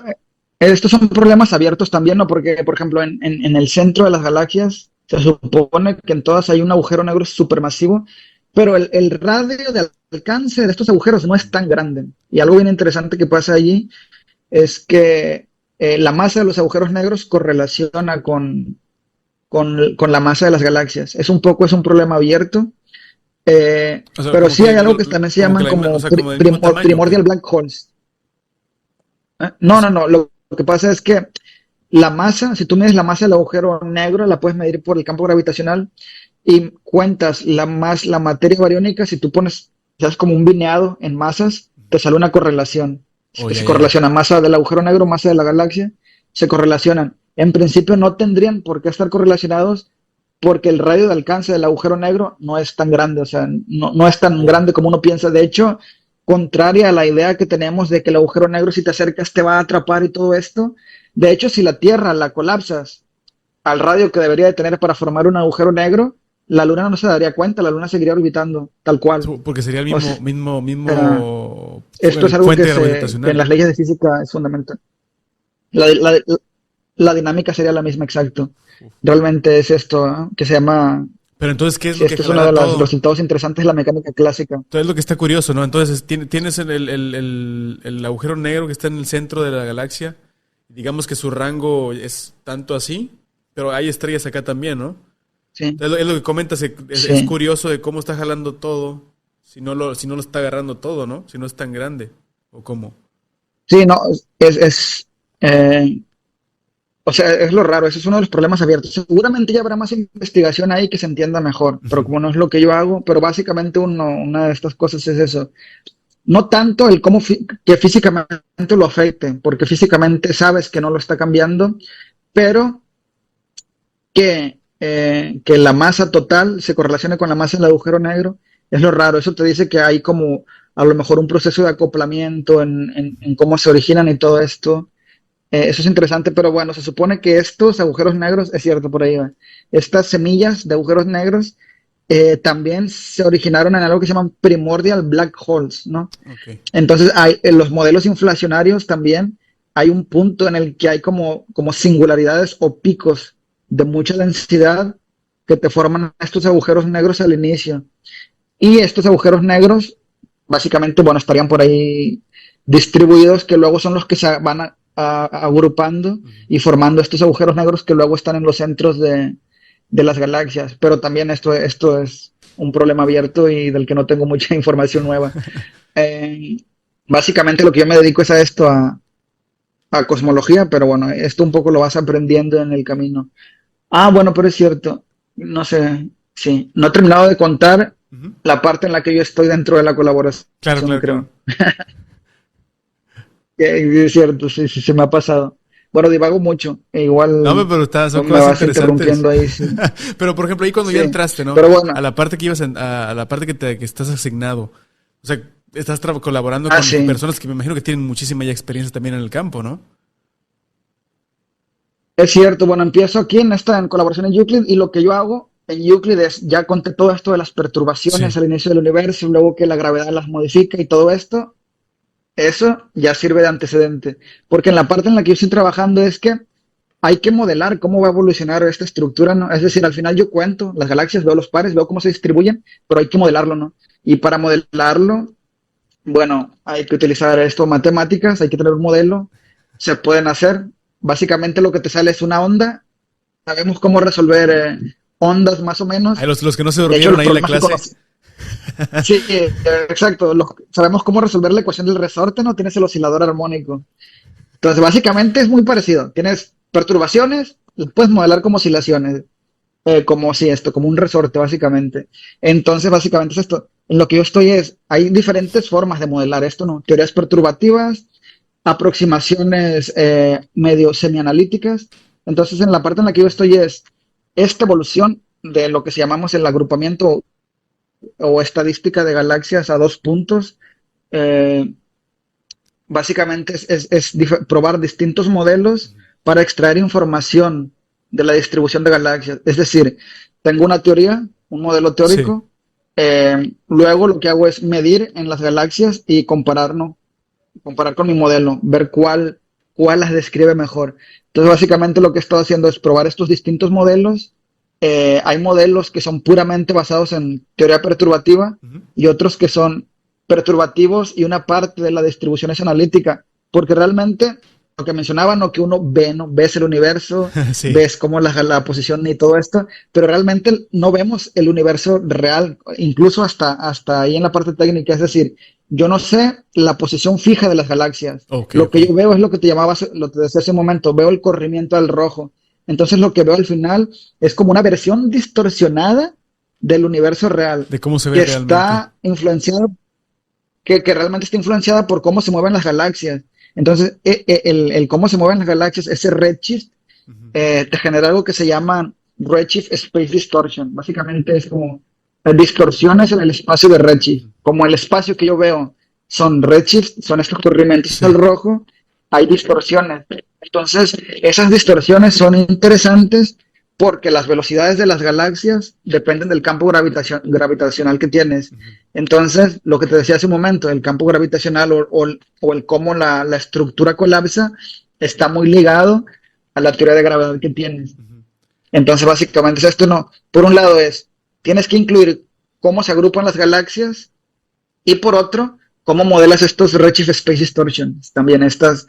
estos son problemas abiertos también, ¿no? Porque, por ejemplo, en el centro de las galaxias se supone que en todas hay un agujero negro supermasivo, pero el radio de alcance de estos agujeros no es tan grande. Y algo bien interesante que pasa allí es que la masa de los agujeros negros correlaciona con la masa de las galaxias. Es un problema abierto, O sea, pero como sí hay que, algo que también se como que llaman la o como sea, como del mismo tamaño, ¿o qué? primordial black holes. O No, sea, no, no. Lo que pasa es que la masa, si tú mides la masa del agujero negro, la puedes medir por el campo gravitacional y cuentas la materia bariónica. Si tú pones, ya como un bineado en masas, te sale una correlación. oh, Se ya, ya, ya. correlaciona masa del agujero negro, masa de la galaxia, se correlacionan. En principio no tendrían por qué estar correlacionados porque el radio de alcance del agujero negro no es tan grande, o sea, no es tan Oh, grande como uno piensa. De hecho, contraria a la idea que tenemos de que el agujero negro, si te acercas, te va a atrapar y todo esto. De hecho, si la Tierra la colapsas al radio que debería de tener para formar un agujero negro, la Luna no se daría cuenta, la Luna seguiría orbitando tal cual. porque sería el O sea, esto es algo fuente que en gravitacional. las leyes de física es fundamental. La, la, la dinámica sería la misma, exacto. Realmente es esto, ¿no? Que se llama, Pero entonces, ¿qué es si lo que esto es uno jalará de los todo? resultados interesantes de la mecánica clásica. Entonces es lo que está curioso, ¿no? Entonces tienes el agujero negro que está en el centro de la galaxia. Digamos que su rango es tanto así, pero hay estrellas acá también, ¿no? Sí, Es lo que comentas, es sí, curioso de cómo está jalando todo, si no lo está agarrando todo, ¿no? Si no es tan grande, o cómo. sí, no, eh, o sea, es lo raro, ese es uno de los problemas abiertos. Seguramente ya habrá más investigación ahí que se entienda mejor, pero Ujú. como no es lo que yo hago, pero básicamente una de estas cosas es eso. No tanto el cómo que físicamente lo afecte, porque físicamente sabes que no lo está cambiando, pero que la masa total se correlacione con la masa del agujero negro, es lo raro. Eso te dice que hay como a lo mejor un proceso de acoplamiento en cómo se originan y todo esto. Eso es interesante, pero bueno, se supone que estos agujeros negros, es cierto, por ahí va, estas semillas de agujeros negros también se originaron en algo que se llaman primordial black holes, ¿no? Ok. Entonces, hay, en los modelos inflacionarios también hay un punto en el que hay como singularidades o picos de mucha densidad que te forman estos agujeros negros al inicio. Y estos agujeros negros, básicamente, bueno, estarían por ahí distribuidos, que luego son los que se van agrupando Ujú. y formando estos agujeros negros que luego están en los centros de las galaxias. Pero también esto es un problema abierto y del que no tengo mucha información nueva. Eh, Básicamente lo que yo me dedico es a esto, a cosmología, pero bueno, esto un poco lo vas aprendiendo en el camino. Ah, bueno, pero es cierto, no sé, sí, no he terminado de contar Ujú. la parte en la que yo estoy dentro de la Claro, colaboración, claro, claro. creo. Es cierto, sí, sí, se me ha pasado. Bueno, divago mucho, e No, hombre, igual pero son me cosas vas interesantes. interrumpiendo ahí, sí. Pero, por ejemplo, ahí cuando ya Sí, entraste, ¿no? pero A bueno, la parte que ibas a la parte que estás asignado. O sea, estás colaborando con sí, personas que me imagino que tienen muchísima ya experiencia también en el campo, ¿no? es cierto, bueno, empiezo aquí en colaboración en Euclid y lo que yo hago en Euclid es, ya conté todo esto de las Sí. perturbaciones al inicio del universo, luego que la gravedad las modifica y todo esto, eso ya sirve de antecedente, porque en la parte en la que yo estoy trabajando es que hay que modelar cómo va a evolucionar esta estructura, ¿no? Es decir, al final yo cuento las galaxias, veo los pares, veo cómo se distribuyen, pero hay que modelarlo, ¿no? Y para modelarlo, bueno, hay que utilizar esto, matemáticas, hay que tener un modelo, se pueden hacer. Básicamente lo que te sale es una onda, sabemos cómo resolver ondas más o Ay, menos. los que no se De hecho, durmieron los ahí en la problemas que clase. conocemos. Sí, exacto. Sabemos cómo resolver la ecuación del resorte, ¿no? Tienes el oscilador armónico. Entonces, básicamente es muy parecido. Tienes perturbaciones, las puedes modelar como oscilaciones, como si esto, como un resorte, básicamente. Entonces, básicamente es esto. En lo que yo estoy hay diferentes formas de modelar esto, ¿no? Teorías perturbativas, aproximaciones medio semianalíticas. Entonces, en la parte en la que yo estoy esta evolución de lo que se llamamos el agrupamiento o estadística de galaxias a dos puntos, eh, básicamente probar distintos modelos para extraer información de la distribución de galaxias. Es decir, tengo una teoría, un modelo Sí. teórico, luego lo que hago es medir en las galaxias y comparar, ¿no? Comparar con mi modelo, ver cuál las describe mejor. Entonces, básicamente lo que he estado haciendo es probar estos distintos modelos. Hay modelos que son puramente basados en teoría perturbativa Ujú. y otros que son perturbativos y una parte de la distribución es analítica, porque realmente lo que mencionaban, lo que uno ve, ¿no? Ves el universo, Sí. ves cómo la posición y todo esto, pero realmente no vemos el universo real, incluso hasta ahí en la parte técnica, es decir, yo no sé la posición fija de las galaxias. Ok, Lo ok. que yo veo es lo que te llamaba, lo que te decía hace un momento, veo el corrimiento del rojo. Entonces lo que veo al final es como una versión distorsionada del universo real, De cómo se ve que realmente. está influenciado, que realmente está influenciada por cómo se mueven las galaxias. Entonces, el cómo se mueven las galaxias, ese redshift, Ujú. te genera algo que se llama redshift space distortion. Básicamente es como distorsiones en el espacio de redshift. Ujú. Como el espacio que yo veo son redshift, son estos corrimientos al Sí. rojo, hay distorsiones. Entonces, esas distorsiones son interesantes porque las velocidades de las galaxias dependen del campo gravitacional que tienes. Ujú. Entonces, lo que te decía hace un momento, el campo gravitacional o el cómo la estructura colapsa está muy ligado a la teoría de gravedad que tienes. Ujú. Entonces, básicamente, esto no. Por un lado tienes que incluir cómo se agrupan las galaxias y por otro, cómo modelas estos redshift space distortions, también estas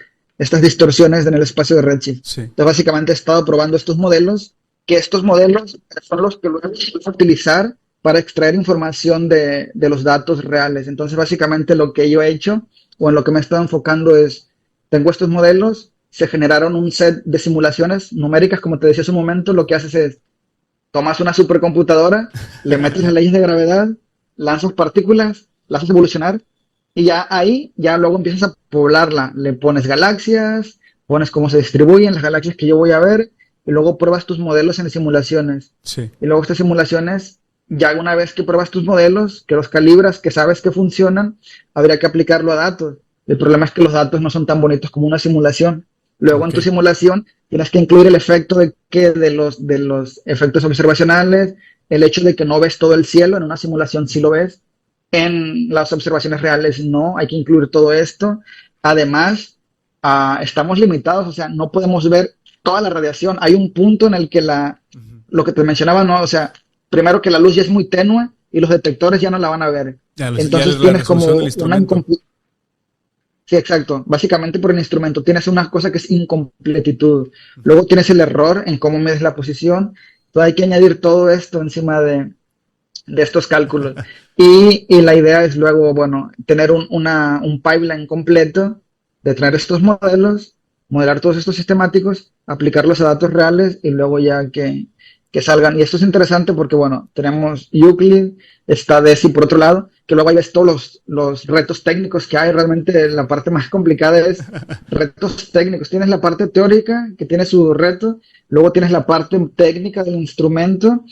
distorsiones en el espacio de redshift. Sí. Entonces, básicamente he estado probando estos modelos, que estos modelos son los que luego se pueden utilizar para extraer información de los datos reales. Entonces, básicamente lo que yo he hecho o en lo que me he estado enfocando es, tengo estos modelos, se generaron un set de simulaciones numéricas, como te decía hace un momento, lo que haces es, tomas una supercomputadora, le metes las leyes de gravedad, lanzas partículas, las haces evolucionar y ya ahí, ya luego empiezas a poblarla. Le pones galaxias, pones cómo se distribuyen las galaxias que yo voy a ver y luego pruebas tus modelos en simulaciones. Sí. Y luego estas simulaciones, ya una vez que pruebas tus modelos, que los calibras, que sabes que funcionan, habría que aplicarlo a datos. El problema es que los datos no son tan bonitos como una simulación. Luego en Ok. tu simulación tienes que incluir el efecto de los efectos observacionales, el hecho de que no ves todo el cielo, en una simulación sí lo ves, en las observaciones reales no, hay que incluir todo esto. Además, estamos limitados, o sea, no podemos ver toda la radiación. Hay un punto en el que Ujú. lo que te mencionaba, no, o sea, primero que la luz ya es muy tenue y los detectores ya no la van a ver. Ya Entonces la tienes resolución del como una instrumento. Sí, exacto. Básicamente por el instrumento tienes una cosa que es incompletitud. Ujú. Luego tienes el error en cómo mides la posición. Entonces hay que añadir todo esto encima de estos cálculos. Y la idea es luego, bueno, tener un pipeline completo de traer estos modelos, modelar todos estos sistemáticos, aplicarlos a datos reales y luego ya que salgan. Y esto es interesante porque, bueno, tenemos Euclid, está DESI por otro lado, que luego ahí ves todos los retos técnicos que hay. Realmente la parte más complicada es retos técnicos. Tienes la parte teórica, que tiene su reto, luego tienes la parte técnica del instrumento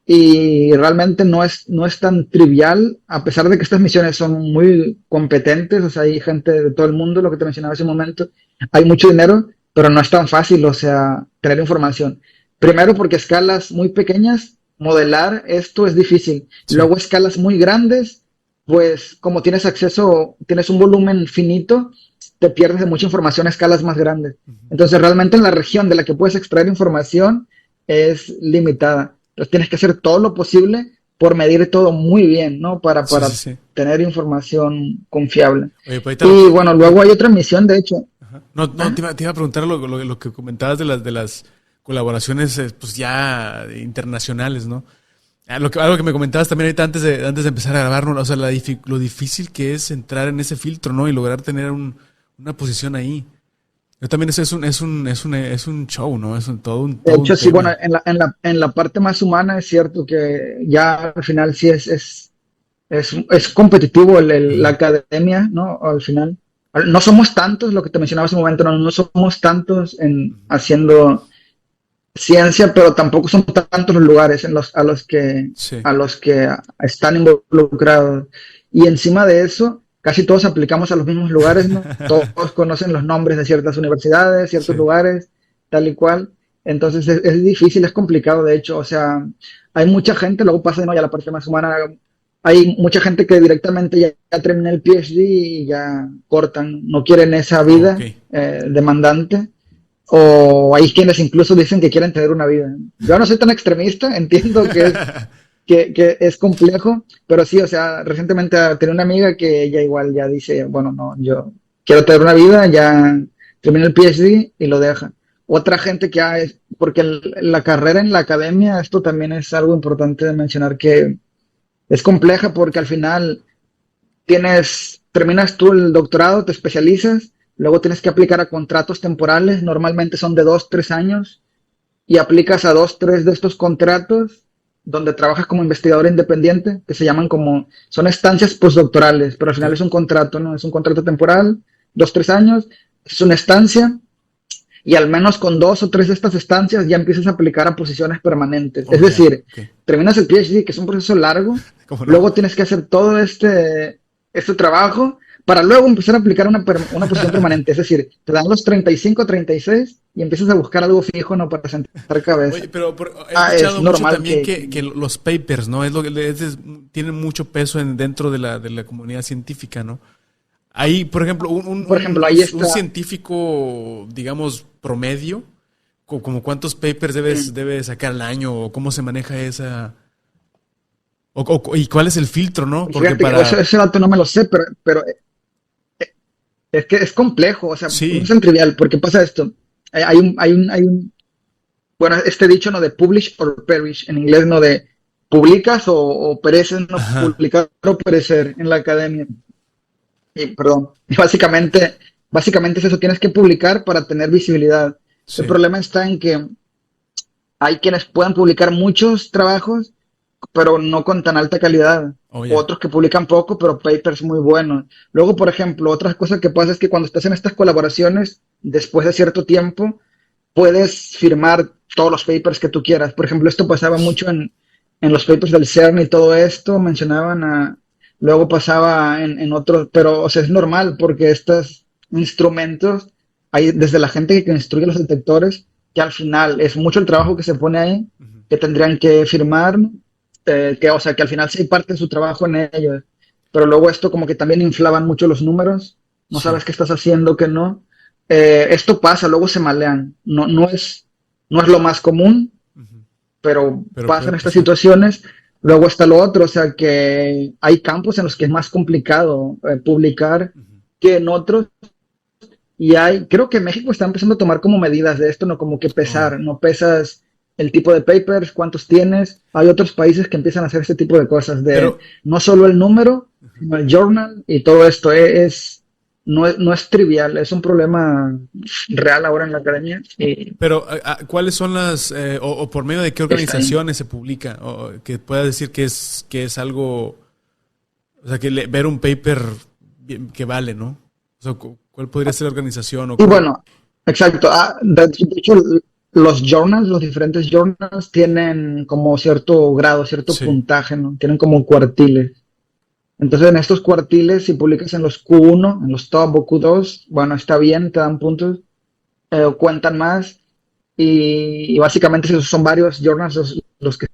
y realmente no es tan trivial, a pesar de que estas misiones son muy competentes, o sea, hay gente de todo el mundo, lo que te mencionaba hace un momento, hay mucho dinero, pero no es tan fácil, o sea, tener información. Primero porque escalas muy pequeñas, modelar esto es difícil. Sí. Luego escalas muy grandes, pues como tienes acceso, tienes un volumen finito, te pierdes de mucha información a escalas más grandes. Ujú. Entonces realmente en la región de la que puedes extraer información es limitada. Entonces tienes que hacer todo lo posible por medir todo muy bien, ¿no? Para, Sí, sí, para sí. tener información confiable. Oye, pues ahorita Y bueno, luego hay otra misión, de hecho. ajá. No, no, ¿Ah? te iba a preguntar lo que comentabas de las colaboraciones, pues ya internacionales, ¿no? Algo que me comentabas también ahorita antes de empezar a grabar, ¿no? O sea, lo difícil que es entrar en ese filtro, ¿no? Y lograr tener una posición ahí. Yo también eso es un show, ¿no? De Todo un hecho, sí, bueno, tema. en la parte más humana es cierto que ya al final sí es competitivo la Ujú. academia, ¿no? Al final. No somos tantos, lo que te mencionaba hace un momento, no somos tantos en Ujú. haciendo ciencia, pero tampoco son tantos los lugares Sí, a los que están involucrados. Y encima de eso, casi todos aplicamos a los mismos lugares, ¿no? Todos conocen los nombres de ciertas universidades, ciertos sí. lugares, tal y cual. Entonces es difícil, es complicado, de hecho. O sea, hay mucha gente, luego pasa, ¿no? Ya la parte más humana, hay mucha gente que directamente ya termina el PhD y ya cortan, no quieren esa Ok. vida demandante, o hay quienes incluso dicen que quieren tener una vida. Yo no soy tan extremista, entiendo que es complejo, pero sí, o sea, recientemente tenía una amiga que ella igual ya dice, bueno, no, yo quiero tener una vida, ya termina el PhD y lo deja. Otra gente que hay, porque la carrera en la academia, esto también es algo importante de mencionar, que es compleja porque al final terminas tú el doctorado, te especializas, luego tienes que aplicar a contratos temporales, normalmente son de 2, 3 años, y aplicas a 2, 3 de estos contratos donde trabajas como investigador independiente, que se llaman como, son estancias postdoctorales, pero al Ok. final es un contrato, ¿no? Es un contrato temporal, 2, 3 años, es una estancia, y al menos con 2 o 3 de estas estancias ya empiezas a aplicar a posiciones permanentes. Oh, Es ya. decir, Ok. terminas el PhD, que es un proceso largo, ¿Cómo no? luego tienes que hacer todo este trabajo para luego empezar a aplicar una posición permanente. Es decir, te dan los 35, 36 y empiezas a buscar algo fijo, ¿no? Para sentar cabeza. Oye, pero he Es escuchado mucho normal también que que los papers, ¿no? Es lo que tienen mucho peso dentro de la comunidad científica, ¿no? Hay, por ejemplo, por ejemplo, ahí un está. científico, digamos, promedio, como cuántos papers mm, debe sacar al año o cómo se maneja esa... y cuál es el filtro, ¿no? Porque Fíjate que para... ese dato no me lo sé, pero es que es complejo, o sea, no es Sí, tan trivial, porque pasa esto. Hay un bueno, este dicho, ¿no? De publish or perish, en inglés, ¿no? De publicas o pereces, ¿no? ajá, Publicar o perecer en la academia. Y, perdón, y básicamente es eso, tienes que publicar para tener visibilidad. El sí. problema está en que hay quienes pueden publicar muchos trabajos, pero no con tan alta calidad. Oh, ya. Otros que publican poco, pero papers muy buenos. Luego, por ejemplo, otra cosa que pasa es que cuando estás en estas colaboraciones, después de cierto tiempo, puedes firmar todos los papers que tú quieras. Por ejemplo, esto pasaba mucho en los papers del CERN y todo esto, luego pasaba en otros, pero o sea, es normal porque estos instrumentos, hay desde la gente que construye los detectores, que al final es mucho el trabajo que se pone ahí, Ujú. que tendrían que firmar, o sea, que al final sí hay parte de su trabajo en ellos, pero luego esto como que también inflaban mucho los números, no Sí. sabes qué estás haciendo, qué no. Esto pasa, luego se malean. No es lo más común, Ujú. pero Pero puede pasan estas pasar. situaciones. Luego está lo otro, o sea que hay campos en los que es más complicado publicar Ujú. que en otros. Y creo que México está empezando a tomar como medidas de esto, no como que Oh, ya. pesar, no pesas el tipo de papers, cuántos tienes. Hay otros países que empiezan a hacer este tipo de cosas, Pero, de no solo el número, sino el journal y todo esto. No es trivial, es un problema real ahora en la academia y pero, ¿cuáles son las, o por medio de qué está ahí. organizaciones se publica? O que pueda decir que es algo, o sea, ver un paper que vale, ¿no? O sea, ¿cuál podría ser la organización o Y cómo? bueno, exacto. De hecho, los journals, los diferentes journals tienen como cierto grado, cierto Sí. puntaje, ¿no? Tienen como cuartiles. Entonces, en estos cuartiles, si publicas en los Q1, en los top o Q2, bueno, está bien, te dan puntos, o cuentan más. Y básicamente esos son varios journals los que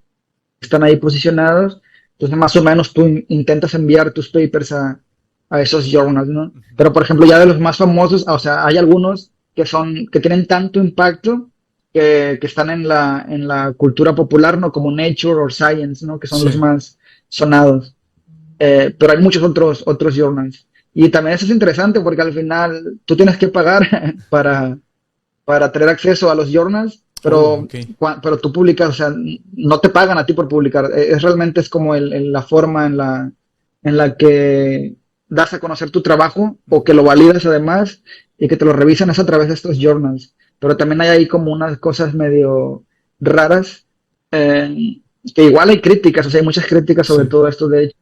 están ahí posicionados. Entonces, más o menos tú intentas enviar tus papers a esos journals, ¿no? Ujú. Pero, por ejemplo, ya de los más famosos, o sea, hay algunos que tienen tanto impacto que están en la cultura popular, ¿no? Como Nature o Science, ¿no? Que son los Sí. más sonados. Pero hay muchos otros journals. Y también eso es interesante porque al final tú tienes que pagar para tener acceso a los journals, Oh, pero, ok. pero tú publicas, o sea, no te pagan a ti por publicar. Realmente es como la forma en la que das a conocer tu trabajo o Ujú. que lo validas además y que te lo revisan es a través de estos journals. Pero también hay ahí como unas cosas medio raras, que igual hay críticas, o sea, hay muchas críticas sobre Sí. todo esto. De hecho,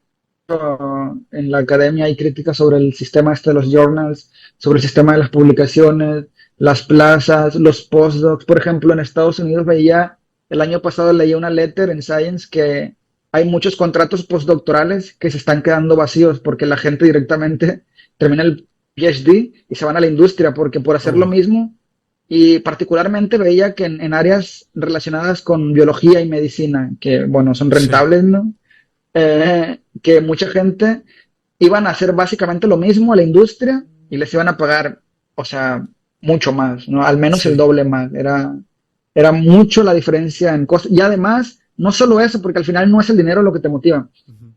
en la academia hay críticas sobre el sistema este de los journals, sobre el sistema de las publicaciones. las plazas, los postdocs. Por ejemplo, en Estados Unidos el año pasado leía una letter en Science que hay muchos contratos postdoctorales que se están quedando vacíos porque la gente directamente termina el PhD y se van a la industria porque por hacer lo Oh, mismo, y particularmente veía que en áreas relacionadas con biología y medicina, que bueno, son sí, rentables, ¿no? Que mucha gente iban a hacer básicamente lo mismo a la industria y les iban a pagar, o sea, mucho más, ¿no? Al menos el sí. doble más. Era mucho la diferencia en costos. Y además, no solo eso, porque al final no es el dinero lo que te motiva, Ujú.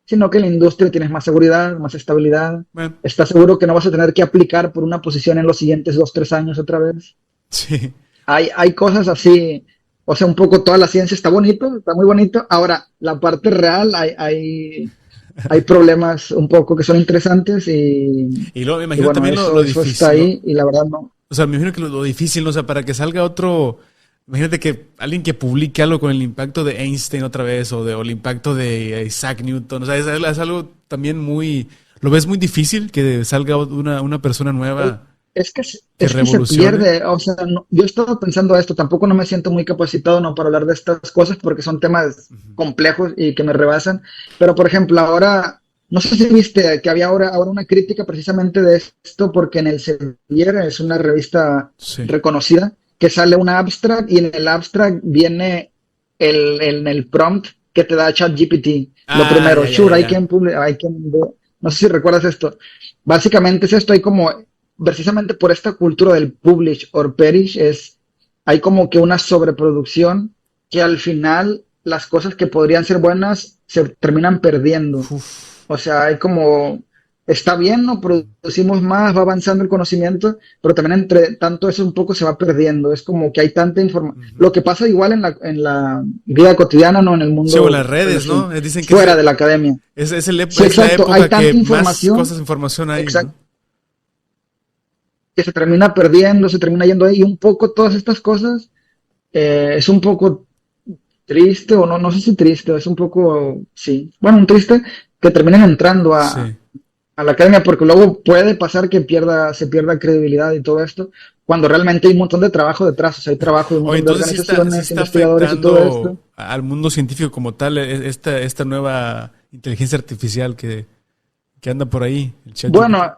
sino que en la industria tienes más seguridad, más estabilidad. Bueno, Estás seguro que no vas a tener que aplicar por una posición en los siguientes 2, 3 años otra vez. sí. Hay cosas así, o sea, un poco toda la ciencia está bonito, está muy bonito. Ahora, la parte real, hay problemas un poco que son interesantes Y luego me y imagino bueno, también eso, lo eso está difícil, ahí y la verdad no. o sea, me imagino que lo difícil, ¿no? O sea, para que salga otro, imagínate que alguien que publique algo con el impacto de Einstein otra vez o el impacto de Isaac Newton, o sea, es algo también muy, ¿lo ves muy difícil que salga una persona Eh, nueva Es que, que es que se revolucione? pierde, o sea, yo he estado pensando esto, tampoco no me siento muy capacitado no para hablar de estas cosas porque son temas Ujú. complejos y que me rebasan, pero por ejemplo, ahora, no sé si viste que había ahora una crítica precisamente de esto porque en el Elsevier, es una revista Sí. reconocida, que sale un abstract y en el abstract viene el prompt que te da ChatGPT. Lo Ah, primero, ya, ya, ya, sure, ya. I can do. No sé si recuerdas esto. Básicamente es esto, hay como precisamente por esta cultura del publish or perish, hay como que una sobreproducción que al final las cosas que podrían ser buenas se terminan perdiendo. Uf. O sea, hay como, está bien, ¿no? Producimos más, va avanzando el conocimiento, pero también entre tanto eso un poco se va perdiendo. Es como que hay tanta información. Ujú. Lo que pasa igual en la vida cotidiana, ¿no? En el Sí, o en mundo las redes, ¿no? Dicen que fuera de la academia. Sí, es la exacto, hay época que tanta más información. cosas, información hay, ¿no? Exacto, que se termina perdiendo, se termina yendo ahí, y un poco todas estas cosas es un poco triste, o no, no sé si triste, es un poco, sí, bueno, un triste que terminen entrando a, Sí. a la academia, porque luego puede pasar que se pierda credibilidad y todo esto, cuando realmente hay un montón de trabajo detrás, o sea, hay trabajo de un O montón de entonces sí organizaciones, está investigadores y todo afectando esto. al mundo científico como tal, esta nueva inteligencia artificial que anda por ahí, el ChatGPT. Bueno,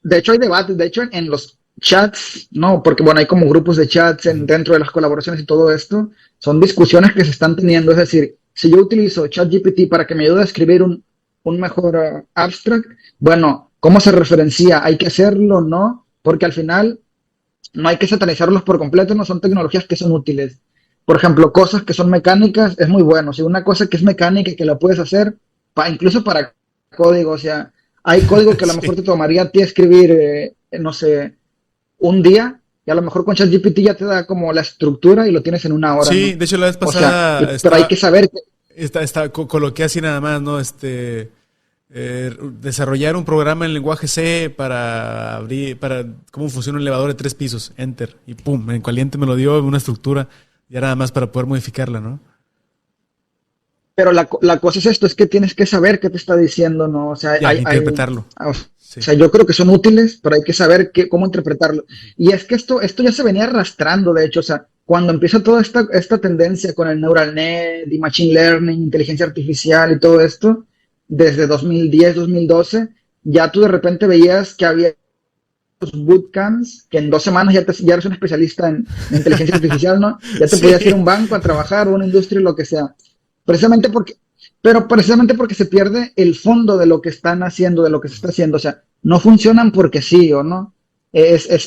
de hecho hay debates, de hecho en los chats, no, porque bueno, hay como grupos de chats Ujú. dentro de las colaboraciones y todo esto, son discusiones que se están teniendo, es decir, si yo utilizo ChatGPT para que me ayude a escribir un mejor abstract, bueno, ¿cómo se referencia? ¿Hay que hacerlo? ¿No? Porque al final no hay que satanizarlos por completo, no son tecnologías que son útiles. Por ejemplo, cosas que son mecánicas es muy bueno. Si una cosa que es mecánica y que la puedes hacer, incluso para código, o sea, hay código que a lo mejor Sí. te tomaría a ti escribir, no sé, un día, y a lo mejor con ChatGPT ya te da como la estructura y lo tienes en una hora, Sí, ¿no? de hecho la vez O sea, pasada pero hay que saber que, coloqué así nada más, ¿no? Desarrollar un programa en lenguaje C para cómo funciona un elevador de 3 pisos, enter, y pum, en caliente me lo dio una estructura, ya nada más para poder modificarla, ¿no? pero la cosa es esto, es que tienes que saber qué te está diciendo, ¿no? O sea, Ya, interpretarlo. o Sí. sea, yo creo que son útiles, pero hay que saber cómo interpretarlo. Ujú. Y es que esto ya se venía arrastrando, de hecho, o sea, cuando empieza toda esta tendencia con el neural net y machine learning, inteligencia artificial y todo esto, desde 2010, 2012, ya tú de repente veías que había los bootcamps, que en 2 semanas ya eres un especialista en inteligencia artificial, ¿no? Ya te podías ir a Sí. un banco a trabajar o a una industria, lo que sea. Precisamente porque, pero precisamente porque se pierde el fondo de lo que están haciendo, de lo que se está haciendo. O sea, no funcionan porque sí o no.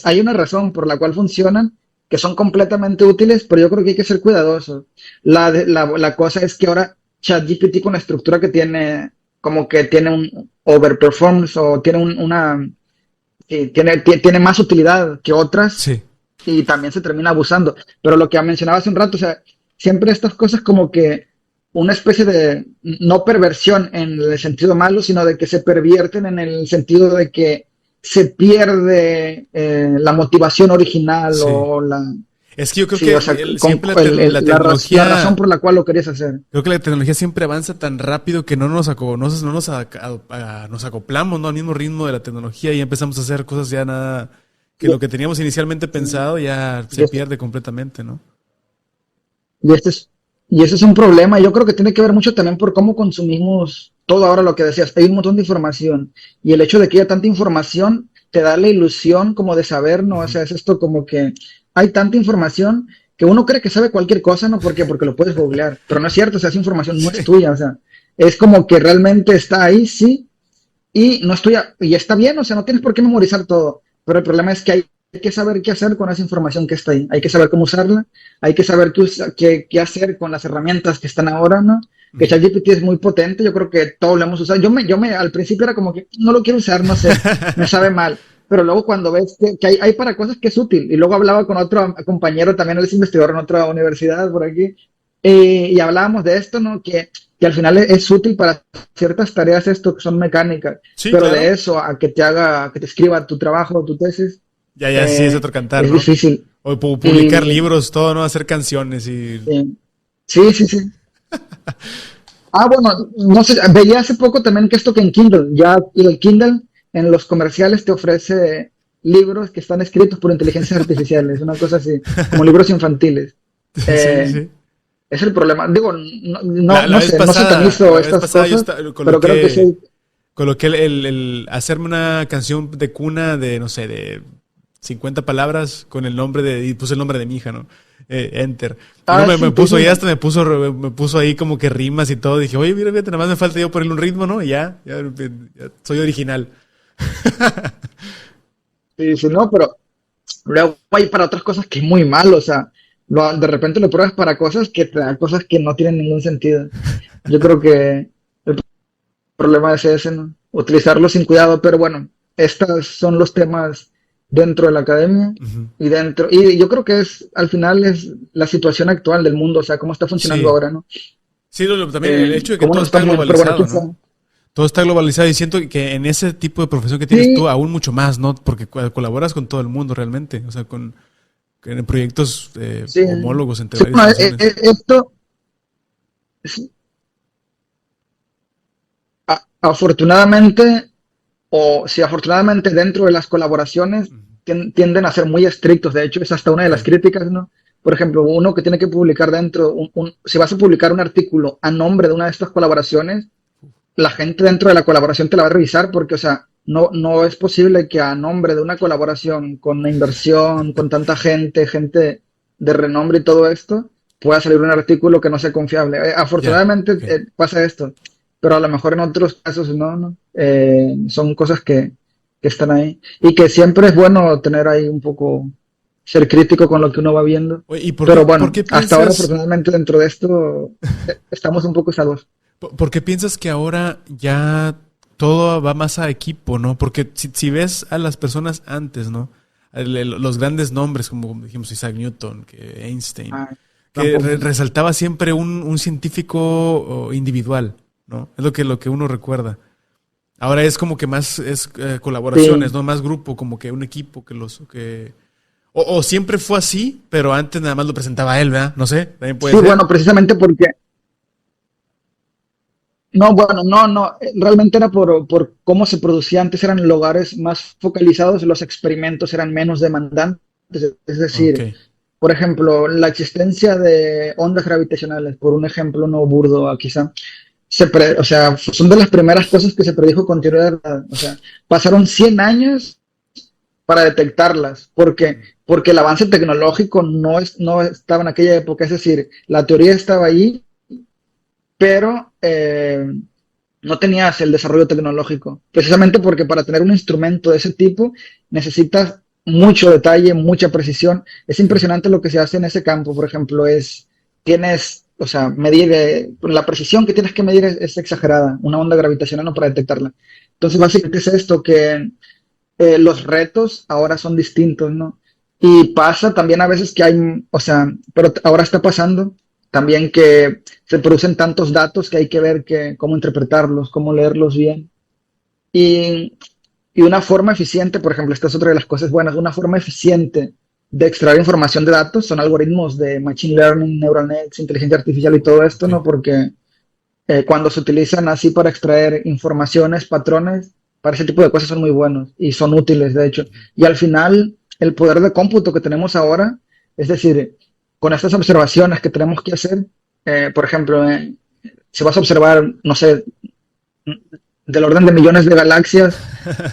Hay una razón por la cual funcionan, que son completamente útiles, pero yo creo que hay que ser cuidadosos. La cosa es que ahora ChatGPT con la estructura que tiene, como que tiene un overperformance o tiene tiene más utilidad que otras Sí. y también se termina abusando. Pero lo que mencionaba hace un rato, o sea, siempre estas cosas como que una especie de, no perversión en el sentido malo, sino de que se pervierten en el sentido de que se pierde la motivación original Sí. o la, Es que yo creo sí, que o sea, siempre la la razón tecnología, por la cual lo querías hacer. creo que la tecnología siempre avanza tan rápido que no nos acoplamos, ¿no? Al mismo ritmo de la tecnología y empezamos a hacer cosas ya nada que lo que teníamos inicialmente pensado ya se pierde completamente, ¿no? Y este es, y ese es un problema. Yo creo que tiene que ver mucho también por cómo consumimos todo ahora lo que decías. Hay un montón de información y el hecho de que haya tanta información te da la ilusión como de saber, ¿no? O Ujú. sea, es esto como que hay tanta información que uno cree que sabe cualquier cosa, ¿no? ¿Por qué? Porque lo puedes googlear. Pero no es cierto, o sea, esa información no es Sí. tuya, o sea, es como que realmente está ahí, sí, y no estoy, y está bien, o sea, no tienes por qué memorizar todo, pero el problema es que hay que saber qué hacer con esa información que está ahí, hay que saber cómo usarla, hay que saber qué hacer con las herramientas que están ahora, ¿no? Que Ujú. ChatGPT es muy potente, yo creo que todos lo hemos usado. Al principio era como que no lo quiero usar, no sé, me sabe mal. Pero luego cuando ves que hay para cosas que es útil, y luego hablaba con otro compañero, también él es investigador en otra universidad por aquí, y hablábamos de esto, ¿no? Que al final es útil para ciertas tareas esto que son mecánicas, Sí, pero claro. de eso a que te escriba tu trabajo, tu tesis, Ya sí es eh, otro cantar, es ¿no? difícil. O publicar Y libros, todo, ¿no? Hacer canciones y... sí, sí, sí. Ah, bueno, no sé, veía hace poco también que esto que en Kindle, ya el Kindle en los comerciales te ofrece libros que están escritos por inteligencias artificiales, una cosa así, como libros infantiles. Sí, sí, Eh, sí. es el problema. Digo, no, no, La no vez sé, no pasada, satanizo la vez estas pasada yo cosas, pero creo que sí. coloqué el hacerme una canción de cuna de, no sé, de 50 palabras con el nombre de, y puse el nombre de mi hija, ¿no? Enter. Y no Ah, me sí, te puso, hice ya una. hasta me puso ahí como que rimas y todo. Dije, oye, mira, fíjate, nada más me falta yo ponerle un ritmo, ¿no? Y ya soy original. Sí, sí, no, pero luego hay para otras cosas que es muy malo, o sea, de repente lo pruebas para cosas que te dan cosas que no tienen ningún sentido. Yo creo que el problema es ese, ¿no? Utilizarlo sin cuidado, pero bueno, estos son los temas dentro de la academia Ujú. y yo creo que al final es la situación actual del mundo, o sea, cómo está funcionando Sí. ahora, ¿no? Sí, también el hecho de que Cómo todo nos está está funcionando, pero bueno, globalizado, quién ¿no? sabe. Todo está globalizado y siento que en ese tipo de profesión que tienes tú, Sí, aún mucho más, ¿no? Porque colaboras con todo el mundo realmente, o sea, en proyectos sí, homólogos entre sí, varias bueno, instituciones. esto, afortunadamente, o si afortunadamente dentro de las colaboraciones Ujú. tienden a ser muy estrictos, de hecho es hasta una de las Sí, críticas, ¿no? Por ejemplo, uno que tiene que publicar dentro, si vas a publicar un artículo a nombre de una de estas colaboraciones, la gente dentro de la colaboración te la va a revisar porque, o sea, no es posible que a nombre de una colaboración con una inversión, con tanta gente, gente de renombre y todo esto, pueda salir un artículo que no sea confiable. ya, Afortunadamente ok. pasa esto, pero a lo mejor en otros casos no, ¿no? Son cosas que están ahí y que siempre es bueno tener ahí un poco, ser crítico con lo que uno va viendo. Oye, ¿y Pero por bueno, qué hasta ahora piensas, afortunadamente dentro de esto estamos un poco salvos. por qué piensas que ahora ya todo va más a equipo, ¿no? Porque si ves a las personas antes, ¿no? Los grandes nombres, como dijimos Isaac Newton, que Einstein, Ah, que tampoco. resaltaba siempre un científico individual, ¿no? Es lo que uno recuerda. Ahora es como que más es colaboraciones, Sí, ¿no? Más grupo, como que un equipo o siempre fue así, pero antes nada más lo presentaba él, ¿verdad? No sé, también puede sí, ser. bueno, precisamente porque, no, bueno, no, realmente era por cómo se producía antes, eran lugares más focalizados, los experimentos eran menos demandantes, es Ok. decir, por ejemplo, la existencia de ondas gravitacionales, por un ejemplo no burdo, quizá, o sea, son de las primeras cosas que se predijo con teoría de verdad, o sea, pasaron 100 años para detectarlas. ¿Por qué? Porque el avance tecnológico no estaba en aquella época, es decir, la teoría estaba ahí, pero no tenías el desarrollo tecnológico. Precisamente porque para tener un instrumento de ese tipo necesitas mucho detalle, mucha precisión. Es Sí. impresionante lo que se hace en ese campo, por ejemplo, o sea, medir, la precisión que tienes que medir es exagerada, una onda gravitacional no para detectarla. Entonces, básicamente es esto, que los retos ahora son distintos, ¿no? Y pasa también a veces que hay, o sea, pero ahora está pasando también que se producen tantos datos que hay que ver cómo interpretarlos, cómo leerlos bien. Y, y una forma eficiente, por ejemplo, esta es otra de las cosas buenas, una forma eficiente de extraer información de datos son algoritmos de machine learning, neural nets, inteligencia artificial y todo esto, Ok. ¿no? Porque cuando se utilizan así para extraer informaciones, patrones, para ese tipo de cosas son muy buenos y son útiles, de hecho. Y al final, el poder de cómputo que tenemos ahora, es decir, con estas observaciones que tenemos que hacer, por ejemplo, si vas a observar, no sé, del orden de millones de galaxias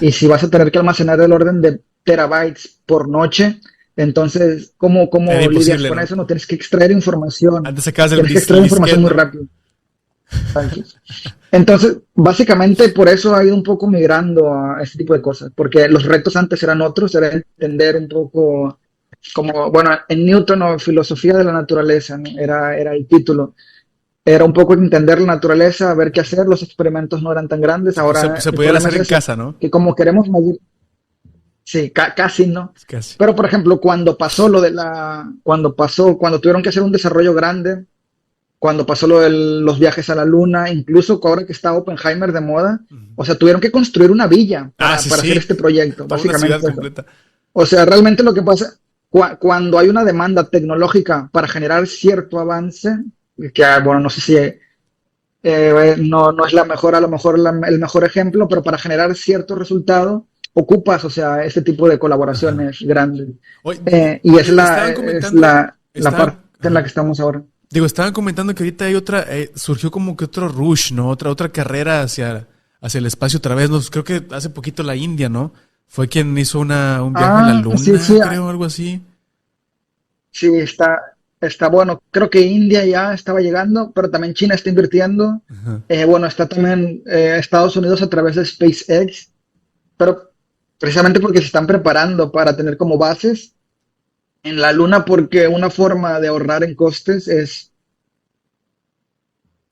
y si vas a tener que almacenar el orden de terabytes por noche, entonces, Era ¿cómo lidias imposible, con ¿no? eso? No tienes que extraer información, Antes sacabas tienes que el extraer información disquete, muy ¿no? rápido. Entonces, básicamente por eso ha ido un poco migrando a este tipo de cosas, porque los retos antes eran otros, era entender un poco como, bueno, en Newton o filosofía de la naturaleza, ¿no? Era el título. Era un poco entender la naturaleza, ver qué hacer, los experimentos no eran tan grandes, ahora Se el pudiera problema hacer es en ese, casa, ¿no? que como queremos medir, sí, casi no. Es casi. Pero por ejemplo, cuando pasó lo de la, cuando pasó, cuando tuvieron que hacer un desarrollo grande, cuando pasó lo de los viajes a la luna, incluso ahora que está Oppenheimer de moda, Ujú. o sea, tuvieron que construir una villa Ah, sí, para hacer sí. este proyecto, Toda una ciudad básicamente eso. completa. O sea, realmente lo que pasa, cuando hay una demanda tecnológica para generar cierto avance, que bueno, no sé si no es la mejor, a lo mejor el mejor ejemplo, pero para generar cierto resultado ocupas, o sea, este tipo de Ajá. colaboraciones grandes. Oye, Y estaban es comentando, la parte en la ajá. que estamos ahora. Digo, estaban comentando que ahorita hay otra, surgió como que otro rush, ¿no? Otra carrera hacia el espacio otra vez, ¿no? Creo que hace poquito la India, ¿no? Fue quien hizo un viaje a la Ah, sí, luna, sí, creo, algo así. sí, está bueno. Creo que India ya estaba llegando, pero también China está invirtiendo. Ajá. Bueno, está también Estados Unidos a través de SpaceX, pero precisamente porque se están preparando para tener como bases en la Luna, porque una forma de ahorrar en costes es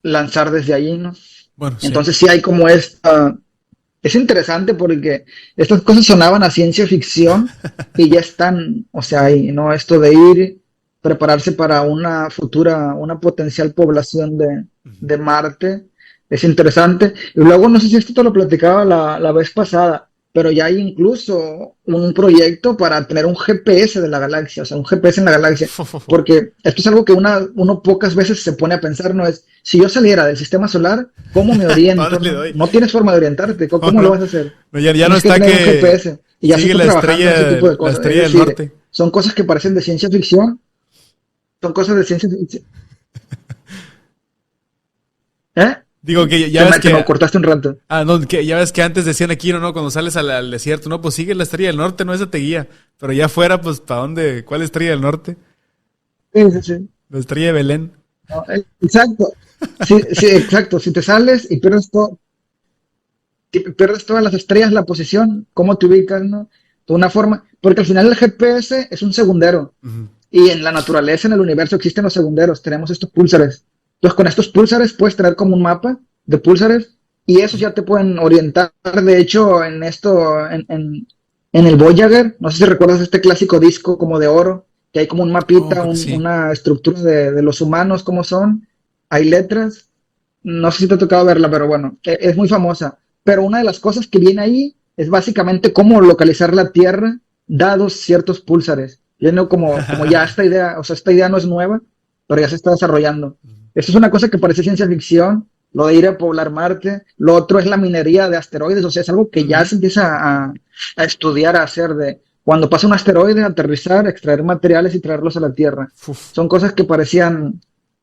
lanzar desde allí, ¿no? Bueno, sí. Entonces sí hay como esta. Es interesante porque estas cosas sonaban a ciencia ficción y ya están, o sea, ahí, ¿no? Esto de ir, prepararse para una futura, una potencial población Ujú. de Marte, es interesante. Y luego, no sé si esto te lo platicaba la vez pasada, pero ya hay incluso un proyecto para tener un GPS de la galaxia, o sea, un GPS en la galaxia. Porque esto es algo que uno pocas veces se pone a pensar, ¿no? Es, si yo saliera del sistema solar, ¿cómo me ¿Para oriento, dónde le no? doy? No tienes forma de orientarte, No, ¿cómo lo no. vas a hacer? No, ya no Tienes que está tener un que GPS y ya se sigue está trabajando en ese tipo de la cosas. Es estrella del decir, norte. son cosas que parecen de ciencia ficción, son cosas de ciencia ficción. ¿Eh? Digo que ya ves Te me que cortaste un rato. no, que ya ves que antes decían aquí, no, cuando sales al desierto, no, pues sigue la estrella del norte, no, esa te guía. Pero ya fuera, pues, ¿para dónde? ¿Cuál estrella del norte? Sí, sí, sí. La estrella de Belén. No, exacto. Sí, sí, exacto. Si te sales y pierdes todas las estrellas, la posición, cómo te ubicas, ¿no? De una forma, porque al final el GPS es un segundero. Ujú. Y en la naturaleza, en el universo, existen los segunderos. Tenemos estos púlsares. Entonces, con estos púlsares puedes tener como un mapa de púlsares y esos ya te pueden orientar. De hecho, en el Voyager, no sé si recuerdas este clásico disco como de oro, que hay como un Oh, mapita, creo que sí. una estructura de los humanos, cómo son. Hay letras. No sé si te ha tocado verla, pero bueno, es muy famosa. Pero una de las cosas que viene ahí es básicamente cómo localizar la Tierra dados ciertos púlsares. Ya no como ya esta idea, o sea, esta idea no es nueva, pero ya se está desarrollando. Esto es una cosa que parece ciencia ficción, lo de ir a poblar Marte. Lo otro es la minería de asteroides, o sea, es algo que ya Ujú. se empieza a estudiar, a hacer de cuando pasa un asteroide, aterrizar, extraer materiales y traerlos a la Tierra. Uf. Son cosas que parecían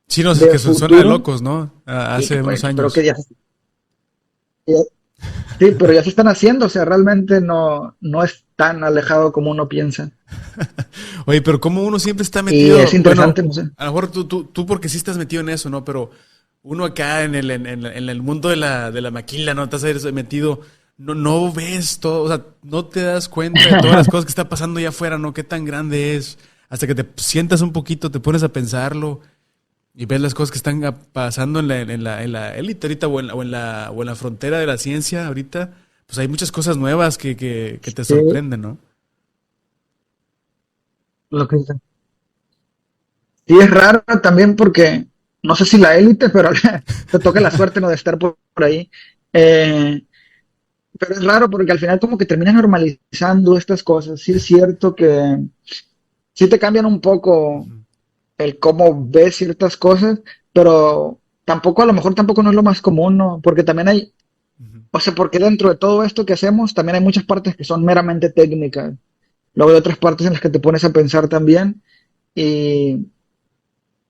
Sí, no, es de que suena de futuro locos, ¿no? y Hace unos pero que años. sí, pero ya se están haciendo, o sea, realmente no es tan alejado como uno piensa. Oye, pero como uno siempre está Y metido, es bueno, interesante, no sé. a lo mejor tú porque sí estás metido en eso, ¿no? Pero uno acá en el mundo de la maquila, ¿no? Estás ahí metido, no ves todo, o sea, no te das cuenta de todas las cosas que está pasando allá afuera, ¿no? Qué tan grande es. Hasta que te sientas un poquito, te pones a pensarlo y ves las cosas que están pasando en la élite ahorita o en la frontera de la ciencia ahorita, pues hay muchas cosas nuevas que te Sí, sorprenden, ¿no? lo que sí es raro también porque no sé si la élite, pero te toca la suerte no de estar por ahí. Eh, pero es raro porque al final como que terminas normalizando estas cosas. Sí es cierto que sí te cambian un poco Ujú, el cómo ves ciertas cosas, pero tampoco, a lo mejor tampoco no es lo más común, ¿no? Porque también hay, ujú. o sea, porque dentro de todo esto que hacemos, también hay muchas partes que son meramente técnicas. luego hay otras partes en las que te pones a pensar también, y,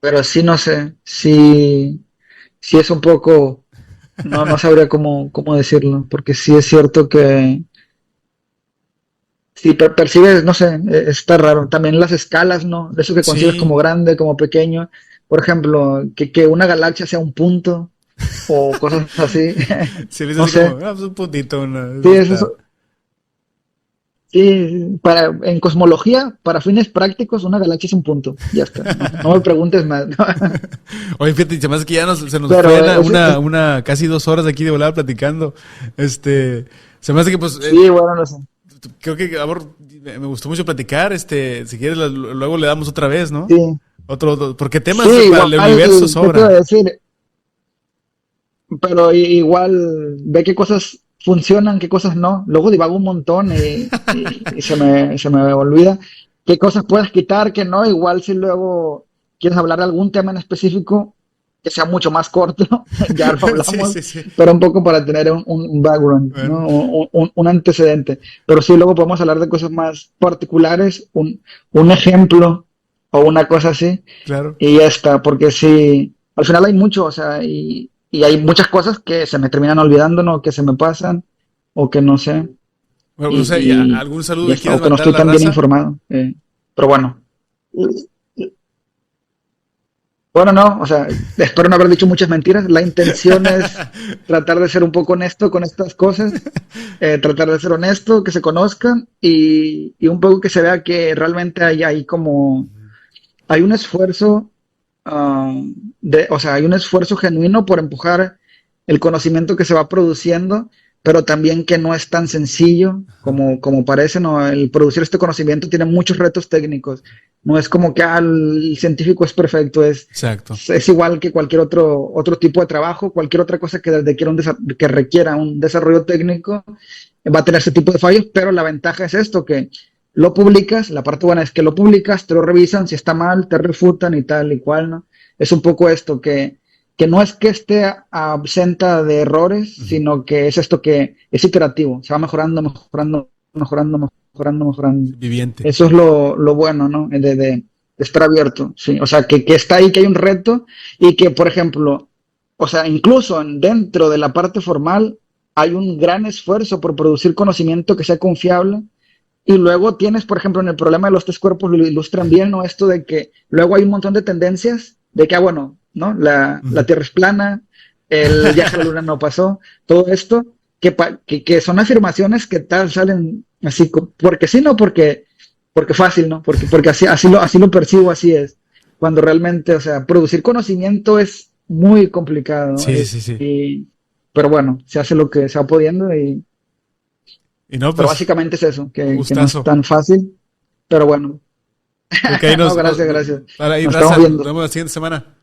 pero sí, no sé, sí es un poco, no sabría cómo decirlo, porque sí es cierto que si percibes, no sé, está raro. También las escalas, ¿no? De eso que concibes como Sí, grande, como pequeño. Por ejemplo, que una galaxia sea un punto o cosas así. sí, le dice No así como, sé. pues un puntito, Sí, eso eso, está. sí, en cosmología, para fines prácticos, una galaxia es un punto. Ya está. No me preguntes más. Oye, fíjate, se me hace que ya se nos fue Pero casi 2 horas aquí de volada platicando. Se me hace que pues sí, bueno, no sé. creo que amor, me gustó mucho platicar. Si quieres, luego le damos otra vez, ¿no? Sí, Porque sí, temas para el igual, universo ¿qué te iba a sobra. decir? Pero igual ve qué cosas funcionan, qué cosas no. Luego divago un montón y se me olvida qué cosas puedes quitar, qué no. Igual si luego quieres hablar de algún tema en específico que sea mucho más corto, ya lo Sí, hablamos, sí, sí. pero un poco para tener un background, Bueno, ¿no? Un antecedente. Pero sí, luego podemos hablar de cosas más particulares, un ejemplo o una cosa así, claro. y ya está, porque sí, al final hay mucho, o sea, y hay muchas cosas que se me terminan olvidando, ¿no? Que se me pasan, o que no sé, Bueno, pues, o sea, y ¿algún y saludo ya le está, quieres o que no mandar a estoy la tan bien raza? informado. Pero bueno. Bueno, no, o sea, espero no haber dicho muchas mentiras. La intención es tratar de ser un poco honesto con estas cosas, tratar de ser honesto, que se conozcan y un poco que se vea que realmente hay como, hay un esfuerzo, ah, o sea, hay un esfuerzo genuino por empujar el conocimiento que se va produciendo, pero también que no es tan sencillo como parece, ¿no? El producir este conocimiento tiene muchos retos técnicos. No es como que el científico es perfecto, Exacto. es igual que cualquier otro tipo de trabajo, cualquier otra cosa que requiera un desarrollo técnico, va a tener ese tipo de fallos, pero la ventaja es esto, que lo publicas, la parte buena es que lo publicas, te lo revisan, si está mal, te refutan y tal y cual, ¿no? Es un poco esto, que no es que esté absenta de errores, Ujú. sino que es esto que es iterativo, se va mejorando, mejorando, mejorando, mejorando, mejorando. Viviente. Eso es lo bueno, ¿no? De estar abierto, sí. O sea, que está ahí, que hay un reto y que, por ejemplo, o sea, incluso dentro de la parte formal hay un gran esfuerzo por producir conocimiento que sea confiable. Y luego tienes, por ejemplo, en el problema de los tres cuerpos, lo ilustran bien, ¿no? Esto de que luego hay un montón de tendencias de que, bueno, ¿no? La Ujú. Tierra es plana, el viaje a la Luna no pasó, todo esto, que son afirmaciones que tal salen así, porque sí, no, porque fácil, ¿no? Porque así lo percibo, así es. Cuando realmente, o sea, producir conocimiento es muy complicado, ¿no? Sí, sí, sí, sí. Pero bueno, se hace lo que se va pudiendo Y no, pero pues, básicamente es eso, un que no es gustazo. tan fácil, pero bueno. Creo que ahí No, gracias, gracias. para ahí, Nos estamos raza, nos viendo. vemos la siguiente semana.